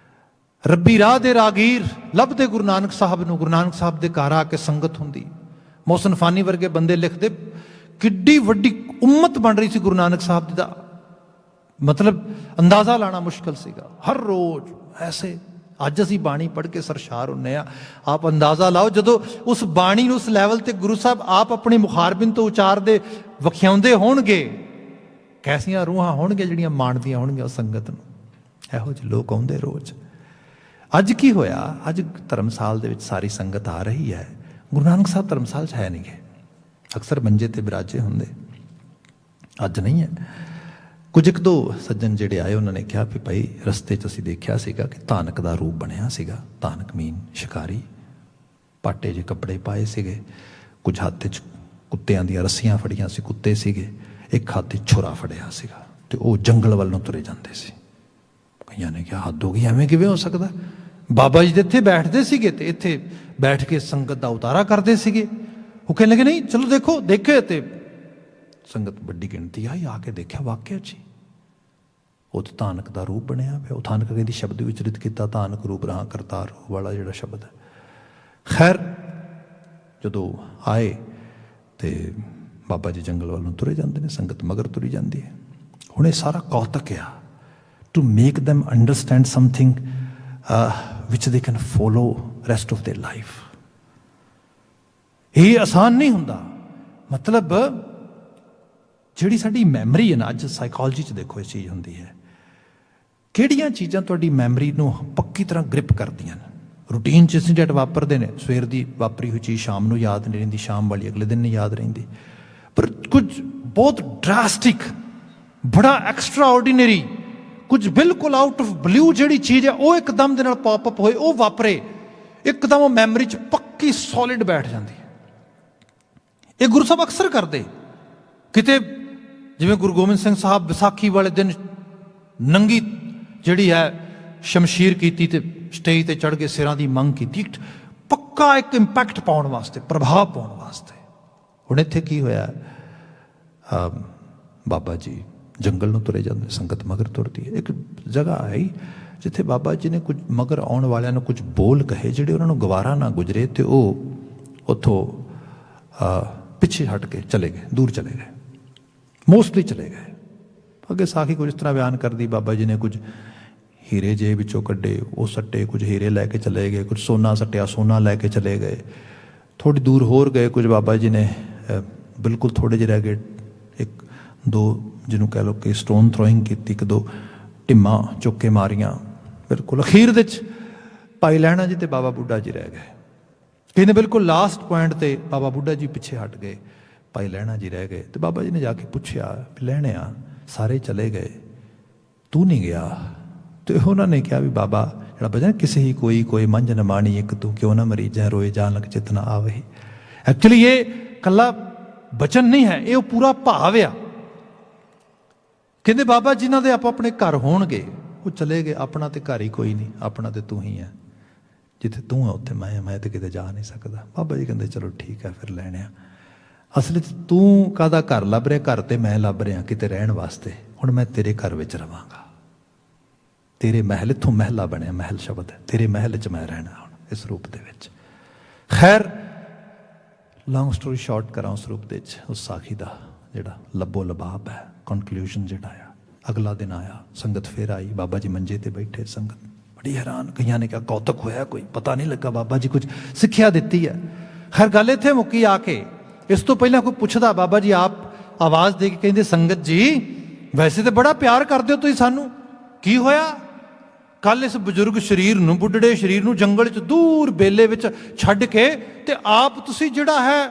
ਰੱਬੀ ਰਾਹ ਦੇ ਰਾਗੀਰ ਲੱਭਦੇ ਗੁਰੂ ਨਾਨਕ ਸਾਹਿਬ ਨੂੰ, ਗੁਰੂ ਨਾਨਕ ਸਾਹਿਬ ਦੇ ਘਰ ਆ ਕੇ ਸੰਗਤ ਹੁੰਦੀ। ਮੋਹਸਨ ਫਾਨੀ ਵਰਗੇ ਬੰਦੇ ਲਿਖਦੇ ਕਿੱਡੀ ਵੱਡੀ ਉਮਤ ਬਣ ਰਹੀ ਸੀ ਗੁਰੂ ਨਾਨਕ ਸਾਹਿਬ ਜੀ ਦਾ, ਮਤਲਬ ਅੰਦਾਜ਼ਾ ਲਾਣਾ ਮੁਸ਼ਕਲ ਸੀਗਾ। ਹਰ ਰੋਜ਼ ਐਸੇ, ਅੱਜ ਅਸੀਂ ਬਾਣੀ ਪੜ੍ਹ ਕੇ ਸਰਸ਼ਾਰ ਹੁੰਦੇ ਆ, ਆਪ ਅੰਦਾਜ਼ਾ ਲਾਓ ਜਦੋਂ ਉਸ ਬਾਣੀ ਨੂੰ ਉਸ ਲੈਵਲ ਤੇ ਗੁਰੂ ਸਾਹਿਬ ਆਪ ਆਪਣੀ ਮੁਖਾਰਬਿੰਦ ਤੋਂ ਉਚਾਰਦੇ ਵਿਖਿਆਉਂਦੇ ਹੋਣਗੇ, ਕੈਸੀਆਂ ਰੂਹਾਂ ਹੋਣਗੀਆਂ ਜਿਹੜੀਆਂ ਮਾਣਦੀਆਂ ਹੋਣਗੀਆਂ ਉਸ ਸੰਗਤ ਨੂੰ। ਇਹੋ ਜਿਹੇ ਲੋਕ ਆਉਂਦੇ ਰੋਜ਼। ਅੱਜ ਕੀ ਹੋਇਆ? ਅੱਜ ਧਰਮਸਾਲ ਦੇ ਵਿੱਚ ਸਾਰੀ ਸੰਗਤ ਆ ਰਹੀ ਹੈ, ਗੁਰੂ ਨਾਨਕ ਸਾਹਿਬ ਧਰਮਸਾਲ 'ਚ ਹੈ ਨਹੀਂ ਗੇ, ਅਕਸਰ ਮੰਜੇ ਤੇ ਬਿਰਾਜੇ ਹੁੰਦੇ, ਅੱਜ ਨਹੀਂ ਹੈ। ਕੁਝ ਇੱਕ ਦੋ ਸੱਜਣ ਜਿਹੜੇ ਆਏ ਉਹਨਾਂ ਨੇ ਕਿਹਾ ਵੀ ਭਾਈ ਰਸਤੇ 'ਚ ਅਸੀਂ ਦੇਖਿਆ ਸੀਗਾ ਕਿ ਧਾਨਕ ਦਾ ਰੂਪ ਬਣਿਆ ਸੀਗਾ। ਧਾਨਕ ਮੀਨ ਸ਼ਿਕਾਰੀ, ਪਾਟੇ ਜਿਹੇ ਕੱਪੜੇ ਪਾਏ ਸੀਗੇ, ਕੁਝ ਹੱਥ 'ਚ ਕੁੱਤਿਆਂ ਦੀਆਂ ਰੱਸੀਆਂ ਫੜੀਆਂ ਸੀ, ਕੁੱਤੇ ਸੀਗੇ, ਇੱਕ ਹੱਥ 'ਚ ਛੁਰਾ ਫੜਿਆ ਸੀਗਾ ਤੇ ਉਹ ਜੰਗਲ ਵੱਲ ਨੂੰ ਤੁਰੇ ਜਾਂਦੇ ਸੀ। ਕਈਆਂ ਨੇ ਕਿਹਾ ਹੱਦ ਹੋ ਗਈ, ਐਵੇਂ ਕਿਵੇਂ ਹੋ ਸਕਦਾ? ਬਾਬਾ ਜੀ ਦੇ ਇੱਥੇ ਬੈਠਦੇ ਸੀਗੇ ਤੇ ਇੱਥੇ ਬੈਠ ਕੇ ਸੰਗਤ ਦਾ ਉਤਾਰਾ ਕਰਦੇ ਸੀਗੇ। ਉਹ ਕਹਿਣ ਲੱਗੇ ਨਹੀਂ ਚਲੋ ਦੇਖੋ, ਦੇਖੇ ਤੇ ਸੰਗਤ ਵੱਡੀ ਗਿਣਤੀ ਆਈ, ਆ ਕੇ ਦੇਖਿਆ ਵਾਕਿਆ ਜੀ ਉਹ ਤਾਂ ਧਾਨਕ ਦਾ ਰੂਪ ਬਣਿਆ ਪਿਆ। ਉਹ ਧਾਨਕ ਕਹਿੰਦੀ ਸ਼ਬਦ ਵਿਚਰਿਤ ਕੀਤਾ, ਧਾਨਕ ਰੂਪ ਰਹਾ ਕਰਤਾਰ ਰੂਪ ਵਾਲਾ ਜਿਹੜਾ ਸ਼ਬਦ ਹੈ। ਖੈਰ ਜਦੋਂ ਆਏ ਤੇ ਬਾਬਾ ਜੀ ਜੰਗਲ ਵੱਲ ਨੂੰ ਤੁਰੇ ਜਾਂਦੇ ਨੇ, ਸੰਗਤ ਮਗਰ ਤੁਰੀ ਜਾਂਦੀ ਹੈ। ਹੁਣ ਇਹ ਸਾਰਾ ਕੌਤਕ ਆ to make them understand something which they can follow rest of their life। ਇਹ ਆਸਾਨ ਨਹੀਂ ਹੁੰਦਾ। ਮਤਲਬ ਜਿਹੜੀ ਸਾਡੀ ਮੈਮਰੀ ਹੈ ਨਾ, ਅੱਜ ਸਾਈਕੋਲੋਜੀ 'ਚ ਦੇਖੋ ਇਹ ਚੀਜ਼ ਹੁੰਦੀ ਹੈ, ਕਿਹੜੀਆਂ ਚੀਜ਼ਾਂ ਤੁਹਾਡੀ ਮੈਮਰੀ ਨੂੰ ਪੱਕੀ ਤਰ੍ਹਾਂ ਗ੍ਰਿਪ ਕਰਦੀਆਂ ਨੇ। ਰੂਟੀਨ 'ਚ ਇੰਸੀਡੈਂਟ ਵਾਪਰਦੇ ਨੇ, ਸਵੇਰ ਦੀ ਵਾਪਰੀ ਹੋਈ ਚੀਜ਼ ਸ਼ਾਮ ਨੂੰ ਯਾਦ ਨਹੀਂ ਰਹਿੰਦੀ, ਸ਼ਾਮ ਵਾਲੀ ਅਗਲੇ ਦਿਨ ਨਹੀਂ ਯਾਦ ਰਹਿੰਦੀ। ਪਰ ਕੁਝ ਬਹੁਤ ਡਰਾਸਟਿਕ, ਬੜਾ ਐਕਸਟਰਾ ਆਰਡੀਨਰੀ, ਕੁਝ ਬਿਲਕੁਲ ਆਊਟ ਆਫ ਬਲੂ ਜਿਹੜੀ ਚੀਜ਼ ਹੈ ਉਹ ਇੱਕਦਮ ਦੇ ਨਾਲ ਪੌਪ ਅਪ ਹੋਏ, ਉਹ ਵਾਪਰੇ, ਇੱਕਦਮ ਉਹ ਮੈਮਰੀ 'ਚ ਪੱਕੀ ਸੋਲਿਡ ਬੈਠ ਜਾਂਦੀ ਹੈ। ਇਹ ਗੁਰੂ ਸਾਹਿਬ ਅਕਸਰ ਕਰਦੇ। ਕਿਤੇ ਜਿਵੇਂ ਗੁਰੂ ਗੋਬਿੰਦ ਸਿੰਘ ਸਾਹਿਬ ਵਿਸਾਖੀ ਵਾਲੇ ਦਿਨ ਨੰਗੀ ਜਿਹੜੀ ਹੈ ਸ਼ਮਸ਼ੀਰ ਕੀਤੀ ਤੇ ਸਟੇਜ ਤੇ ਚੜ੍ਹ ਕੇ ਸਿਰਾਂ ਦੀ ਮੰਗ ਕੀਤੀ, ਪੱਕਾ ਇੱਕ ਇੰਪੈਕਟ ਪਾਉਣ ਵਾਸਤੇ, ਪ੍ਰਭਾਵ ਪਾਉਣ ਵਾਸਤੇ। ਹੁਣ ਇੱਥੇ ਕੀ ਹੋਇਆ, ਬਾਬਾ ਜੀ ਜੰਗਲ ਨੂੰ ਤੁਰੇ ਜਾਂਦੇ, ਸੰਗਤ ਮਗਰ ਤੁਰਦੀ ਹੈ। ਇੱਕ ਜਗ੍ਹਾ ਆਈ ਜਿੱਥੇ ਬਾਬਾ ਜੀ ਨੇ ਕੁਝ ਮਗਰ ਆਉਣ ਵਾਲਿਆਂ ਨੂੰ ਕੁਝ ਬੋਲ ਕਹੇ ਜਿਹੜੇ ਉਹਨਾਂ ਨੂੰ ਗਵਾਰਾ ਨਾ ਗੁਜਰੇ, ਤੇ ਉਹ ਉੱਥੋਂ ਪਿੱਛੇ ਹਟ ਕੇ ਚਲੇ ਗਏ, ਦੂਰ ਚਲੇ ਗਏ, ਮੋਸਟਲੀ ਚਲੇ ਗਏ। ਅੱਗੇ ਸਾਖੀ ਕੁਝ ਇਸ ਤਰ੍ਹਾਂ ਬਿਆਨ ਕਰਦੀ, ਬਾਬਾ ਜੀ ਨੇ ਕੁਝ ਹੀਰੇ ਜੇਬ ਵਿੱਚੋਂ ਕੱਢੇ, ਉਹ ਸੱਟੇ, ਕੁਝ ਹੀਰੇ ਲੈ ਕੇ ਚਲੇ ਗਏ, ਕੁਝ ਸੋਨਾ ਸੱਟਿਆ, ਸੋਨਾ ਲੈ ਕੇ ਚਲੇ ਗਏ। ਥੋੜ੍ਹੀ ਦੂਰ ਹੋਰ ਗਏ, ਕੁਝ ਬਾਬਾ ਜੀ ਨੇ ਬਿਲਕੁਲ ਥੋੜ੍ਹੇ ਜਿਹੇ ਰਹਿ ਗਏ, ਇੱਕ ਦੋ ਜਿਹਨੂੰ ਕਹਿ ਲਓ ਕਿ ਸਟੋਨ ਥਰੋਇੰਗ ਕੀਤੀ, ਇੱਕ ਦੋ ਢਿੰਮਾਂ ਚੁੱਕ ਕੇ ਮਾਰੀਆਂ। ਬਿਲਕੁਲ ਅਖੀਰ ਦੇ 'ਚ ਭਾਈ ਲਹਿਣਾ ਜੀ ਤੇ ਬਾਬਾ ਬੁੱਢਾ ਜੀ ਰਹਿ ਗਏ। ਕਹਿੰਦੇ ਬਿਲਕੁਲ ਲਾਸਟ ਪੁਆਇੰਟ ਤੇ ਬਾਬਾ ਬੁੱਢਾ ਜੀ ਪਿੱਛੇ ਹਟ ਗਏ, ਭਾਈ ਲਹਿਣਾ ਜੀ ਰਹਿ ਗਏ। ਤੇ ਬਾਬਾ ਜੀ ਨੇ ਜਾ ਕੇ ਪੁੱਛਿਆ ਵੀ ਲਹਿਣਿਆ ਸਾਰੇ ਚਲੇ ਗਏ, ਤੂੰ ਨਹੀਂ ਗਿਆ? ਤੇ ਉਹਨਾਂ ਨੇ ਕਿਹਾ ਵੀ ਬਾਬਾ ਜਿਹੜਾ ਭਜਨ ਕਿਸੇ ਹੀ ਕੋਈ ਕੋਈ ਮੰਝ ਨ ਮਾਣੀ, ਇੱਕ ਤੂੰ ਕਿਉਂ ਨਾ ਮਰੀਜ਼ਾਂ ਰੋਏ ਜਾਨ ਲਗ ਚਿਤ ਨਾ ਆਵੇ। ਐਕਚੁਅਲੀ ਇਹ ਕੱਲਾ ਬਚਨ ਨਹੀਂ ਹੈ, ਇਹ ਉਹ ਪੂਰਾ ਭਾਵ ਆ। ਕਹਿੰਦੇ ਬਾਬਾ ਜਿਨ੍ਹਾਂ ਦੇ ਆਪੋ ਆਪਣੇ ਘਰ ਹੋਣਗੇ ਉਹ ਚਲੇ ਗਏ, ਆਪਣਾ ਤੇ ਘਰ ਹੀ ਕੋਈ ਨਹੀਂ, ਆਪਣਾ ਤੇ ਤੂੰ ਹੀ ਹੈ, ਜਿੱਥੇ ਤੂੰ ਹੈ ਉੱਥੇ ਮੈਂ ਤੇ ਕਿਤੇ ਜਾ ਨਹੀਂ ਸਕਦਾ। ਬਾਬਾ ਜੀ ਕਹਿੰਦੇ ਚਲੋ ਠੀਕ ਹੈ ਫਿਰ ਲੈਣਿਆ, ਅਸਲ 'ਚ ਤੂੰ ਕਾਹਦਾ ਘਰ ਲੱਭ ਰਿਹਾ, ਘਰ ਤੇ ਮੈਂ ਲੱਭ ਰਿਹਾ ਕਿਤੇ ਰਹਿਣ ਵਾਸਤੇ। ਹੁਣ ਮੈਂ ਤੇਰੇ ਘਰ ਵਿੱਚ ਰਵਾਂਗਾ, ਤੇਰੇ ਮਹਿਲ, ਇੱਥੋਂ ਮਹਿਲਾ ਬਣਿਆ, ਮਹਿਲ ਸ਼ਬਦ ਹੈ, ਤੇਰੇ ਮਹਿਲ 'ਚ ਮੈਂ ਰਹਿਣਾ ਹੁਣ ਇਸ ਰੂਪ ਦੇ ਵਿੱਚ। ਖੈਰ ਲੌਂਗ ਸਟੋਰੀ ਸ਼ਾਰਟ ਕਰਾਂ, ਉਸ ਰੂਪ ਦੇ ਵਿੱਚ ਉਸ ਸਾਖੀ ਦਾ ਜਿਹੜਾ ਲੱਭੋ ਲਬਾਬ ਹੈ, ਕਨਕਲੂਜਨ ਜਿਹੜਾ ਆ, ਅਗਲਾ ਦਿਨ ਆਇਆ, ਸੰਗਤ ਫਿਰ ਆਈ, ਬਾਬਾ ਜੀ ਮੰਜੇ ਤੇ ਬੈਠੇ, ਸੰਗਤ ਬੜੀ ਹੈਰਾਨ। ਕਈਆਂ ਨੇ ਕਿਹਾ ਕੌਤਕ ਹੋਇਆ, ਕੋਈ ਪਤਾ ਨਹੀਂ ਲੱਗਾ, ਬਾਬਾ ਜੀ ਕੁਝ ਸਿੱਖਿਆ ਦਿੱਤੀ ਹੈ। ਖੈਰ ਗੱਲ ਇੱਥੇ ਮੁੱਕੀ ਆ ਕੇ। ਇਸ ਤੋਂ ਪਹਿਲਾਂ ਕੋਈ ਪੁੱਛਦਾ, ਬਾਬਾ ਜੀ ਆਪ ਆਵਾਜ਼ ਦੇ ਕੇ ਕਹਿੰਦੇ ਸੰਗਤ ਜੀ ਵੈਸੇ ਤਾਂ ਬੜਾ ਪਿਆਰ ਕਰਦੇ ਹੋ ਤੁਸੀਂ ਸਾਨੂੰ, ਕੀ ਹੋਇਆ? ਕੱਲ ਇਸ ਬਜ਼ੁਰਗ ਸਰੀਰ ਨੂੰ, ਬੁੱਢੜੇ ਸਰੀਰ ਨੂੰ ਜੰਗਲ 'ਚ ਦੂਰ ਬੇਲੇ ਵਿੱਚ ਛੱਡ ਕੇ ਤੇ ਆਪ ਤੁਸੀਂ ਜਿਹੜਾ ਹੈ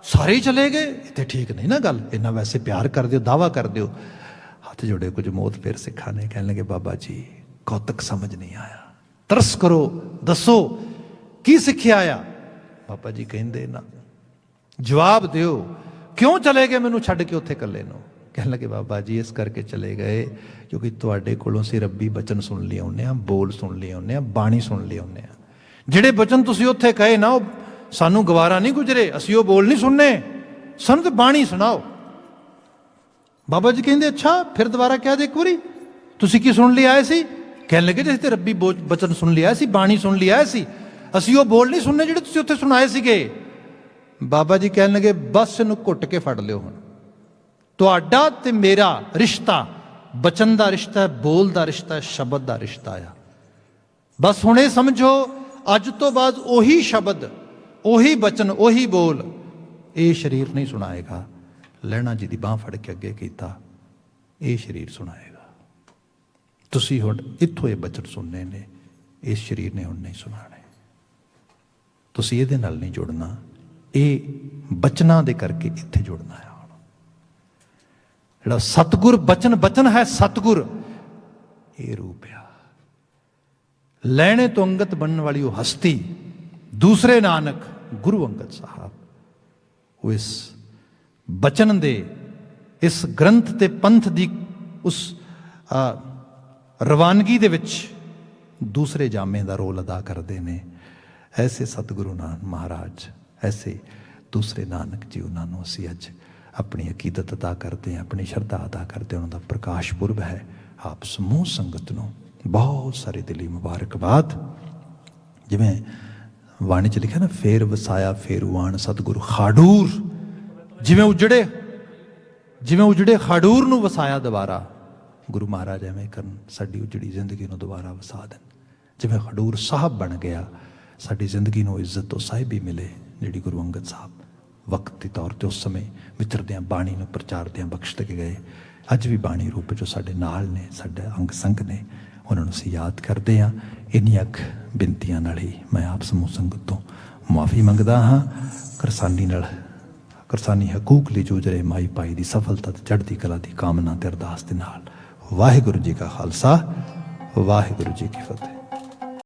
ਸਾਰੇ ਹੀ ਚਲੇ ਗਏ। ਇਹ ਤੇ ਠੀਕ ਨਹੀਂ ਨਾ ਗੱਲ, ਇੰਨਾ ਵੈਸੇ ਪਿਆਰ ਕਰਦੇ ਹੋ, ਦਾਵਾ ਕਰਦੇ ਹੋ। ਹੱਥ ਜੋੜੇ ਕੁਝ ਮੋਤ ਫਿਰ ਸਿੱਖਾਂ ਨੇ, ਕਹਿਣ ਲੱਗੇ ਬਾਬਾ ਜੀ ਕੌਤਕ ਸਮਝ ਨਹੀਂ ਆਇਆ, ਤਰਸ ਕਰੋ, ਦੱਸੋ ਕੀ ਸਿੱਖਿਆ ਆ? ਬਾਬਾ ਜੀ ਕਹਿੰਦੇ ਨਾ, ਜਵਾਬ ਦਿਓ, ਕਿਉਂ ਚਲੇ ਗਏ ਮੈਨੂੰ ਛੱਡ ਕੇ ਉੱਥੇ ਇਕੱਲੇ ਨੂੰ? ਕਹਿਣ ਲੱਗੇ ਬਾਬਾ ਜੀ ਇਸ ਕਰਕੇ ਚਲੇ ਗਏ ਕਿਉਂਕਿ ਤੁਹਾਡੇ ਕੋਲੋਂ ਅਸੀਂ ਰੱਬੀ ਬਚਨ ਸੁਣ ਲਿਆ ਆਉਂਦੇ ਹਾਂ, ਬੋਲ ਸੁਣ ਲਿਆ ਆਉਂਦੇ ਹਾਂ, ਬਾਣੀ ਸੁਣ ਲਿਆ ਆਉਂਦੇ ਹਾਂ। ਜਿਹੜੇ ਬਚਨ ਤੁਸੀਂ ਉੱਥੇ ਕਹੇ ਨਾ, ਉਹ ਸਾਨੂੰ ਗਵਾਰਾ ਨਹੀਂ ਗੁਜਰੇ, ਅਸੀਂ ਉਹ ਬੋਲ ਨਹੀਂ ਸੁਣਨੇ, ਸਾਨੂੰ ਤਾਂ ਬਾਣੀ ਸੁਣਾਓ। ਬਾਬਾ ਜੀ ਕਹਿੰਦੇ ਅੱਛਾ ਫਿਰ ਦੁਬਾਰਾ ਕਹਿ ਦੇ ਇੱਕ ਵਾਰੀ, ਤੁਸੀਂ ਕੀ ਸੁਣ ਲਈ ਆਏ ਸੀ? ਕਹਿਣ ਲੱਗੇ ਅਸੀਂ ਤੇ ਰੱਬੀ ਬਚਨ ਸੁਣ ਲਿਆ ਸੀ, ਬਾਣੀ ਸੁਣ ਲਿਆ ਸੀ, ਅਸੀਂ ਉਹ ਬੋਲ ਨਹੀਂ ਸੁਣਨੇ ਜਿਹੜੇ ਤੁਸੀਂ ਉੱਥੇ ਸੁਣਾਏ ਸੀਗੇ। ਬਾਬਾ ਜੀ ਕਹਿਣ ਲੱਗੇ ਬਸ ਇਹਨੂੰ ਘੁੱਟ ਕੇ ਫੜ ਲਿਓ, ਹੁਣ ਤੁਹਾਡਾ ਤੇ ਮੇਰਾ ਰਿਸ਼ਤਾ ਬਚਨ ਦਾ ਰਿਸ਼ਤਾ ਹੈ, ਬੋਲ ਦਾ ਰਿਸ਼ਤਾ ਹੈ, ਸ਼ਬਦ ਦਾ ਰਿਸ਼ਤਾ ਆ। ਬਸ ਹੁਣ ਇਹ ਸਮਝੋ ਅੱਜ ਤੋਂ ਬਾਅਦ ਉਹੀ ਸ਼ਬਦ, ਉਹੀ ਬਚਨ, ਉਹੀ ਬੋਲ ਇਹ ਸਰੀਰ ਨਹੀਂ ਸੁਣਾਏਗਾ। ਲਹਿਣਾ ਜੀ ਦੀ ਬਾਂਹ ਫੜ ਕੇ ਅੱਗੇ ਕੀਤਾ, ਇਹ ਸਰੀਰ ਸੁਣਾਏਗਾ। ਤੁਸੀਂ ਹੁਣ ਇੱਥੋਂ ਇਹ ਬਚਨ ਸੁਣਨੇ ਨੇ, ਇਸ ਸਰੀਰ ਨੇ ਹੁਣ ਨਹੀਂ ਸੁਣਾਣੇ। ਤੁਸੀਂ ਇਹਦੇ ਨਾਲ ਨਹੀਂ ਜੁੜਨਾ, ਇਹ ਬਚਨਾਂ ਦੇ ਕਰਕੇ ਇੱਥੇ ਜੁੜਨਾ ਹੈ। ਹੁਣ ਜਿਹੜਾ ਸਤਿਗੁਰ ਬਚਨ ਹੈ, ਸਤਿਗੁਰ ਇਹ ਰੂਪ ਆ। ਲੈਣੇ ਤੋਂ ਅੰਗਤ ਬਣਨ ਵਾਲੀ ਉਹ ਹਸਤੀ, ਦੂਸਰੇ ਨਾਨਕ ਗੁਰੂ ਅੰਗਦ ਸਾਹਿਬ, ਉਹ ਇਸ ਬਚਨ ਦੇ, ਇਸ ਗ੍ਰੰਥ ਤੇ ਪੰਥ ਦੀ ਉਸ ਰਵਾਨਗੀ ਦੇ ਵਿੱਚ ਦੂਸਰੇ ਜਾਮੇ ਦਾ ਰੋਲ ਅਦਾ ਕਰਦੇ ਨੇ। ਐਸੇ ਸਤਿਗੁਰੂ ਨਾਨਕ ਮਹਾਰਾਜ, ਐਸੇ ਦੂਸਰੇ ਨਾਨਕ ਜੀ, ਉਹਨਾਂ ਨੂੰ ਅਸੀਂ ਅੱਜ ਆਪਣੀ ਅਕੀਦਤ ਅਦਾ ਕਰਦੇ ਹਾਂ, ਆਪਣੀ ਸ਼ਰਧਾ ਅਦਾ ਕਰਦੇ ਹਾਂ। ਉਹਨਾਂ ਦਾ ਪ੍ਰਕਾਸ਼ ਪੁਰਬ ਹੈ। ਆਪ ਸਮੂਹ ਸੰਗਤ ਨੂੰ ਬਹੁਤ ਸਾਰੇ ਦਿਲੀ ਮੁਬਾਰਕਬਾਦ। ਜਿਵੇਂ ਬਾਣੀ 'ਚ ਲਿਖਿਆ ਨਾ, ਫੇਰ ਵਸਾਇਆ ਫੇਰੂਆਣ ਸਤਿਗੁਰੂ ਖਾਡੂਰ, ਜਿਵੇਂ ਉਜੜੇ ਖਾਡੂਰ ਨੂੰ ਵਸਾਇਆ ਦੁਬਾਰਾ, ਗੁਰੂ ਮਹਾਰਾਜ ਐਵੇਂ ਕਰਨ, ਸਾਡੀ ਉਜੜੀ ਜ਼ਿੰਦਗੀ ਨੂੰ ਦੁਬਾਰਾ ਵਸਾ ਦੇਣ। ਜਿਵੇਂ ਖਡੂਰ ਸਾਹਿਬ ਬਣ ਗਿਆ, ਸਾਡੀ ਜ਼ਿੰਦਗੀ ਨੂੰ ਇੱਜ਼ਤ ਤੋਂ ਸਾਹਿਬੀ ਮਿਲੇ, ਜਿਹੜੀ ਗੁਰੂ ਅੰਗਦ ਸਾਹਿਬ ਵਕਤ ਦੇ ਤੌਰ 'ਤੇ ਉਸ ਸਮੇਂ ਵਿਚਰਦਿਆਂ ਬਾਣੀ ਨੂੰ ਪ੍ਰਚਾਰਦਿਆਂ ਬਖਸ਼ ਕੇ ਗਏ। ਅੱਜ ਵੀ ਬਾਣੀ ਰੂਪ 'ਚ ਸਾਡੇ ਨਾਲ ਨੇ, ਸਾਡੇ ਅੰਗ ਸੰਗ ਨੇ, ਉਹਨਾਂ ਨੂੰ ਅਸੀਂ ਯਾਦ ਕਰਦੇ ਹਾਂ। ਇੰਨੀਆਂ ਬੇਨਤੀਆਂ ਨਾਲ ਹੀ ਮੈਂ ਆਪ ਸਮੂਹ ਸੰਗਤ ਤੋਂ ਮੁਆਫੀ ਮੰਗਦਾ ਹਾਂ। ਕਰਸਾਨੀ ਹਕੂਕ ਲਈ ਜੂਝ ਰਹੇ ਮਾਈ ਭਾਈ ਦੀ ਸਫਲਤਾ ਤੇ ਚੜ੍ਹਦੀ ਕਲਾ ਦੀ ਕਾਮਨਾ ਤੇ ਅਰਦਾਸ ਦੇ ਨਾਲ ਵਾਹਿਗੁਰੂ ਜੀ ਕਾ ਖਾਲਸਾ, ਵਾਹਿਗੁਰੂ ਜੀ ਕੀ ਫਤਿਹ।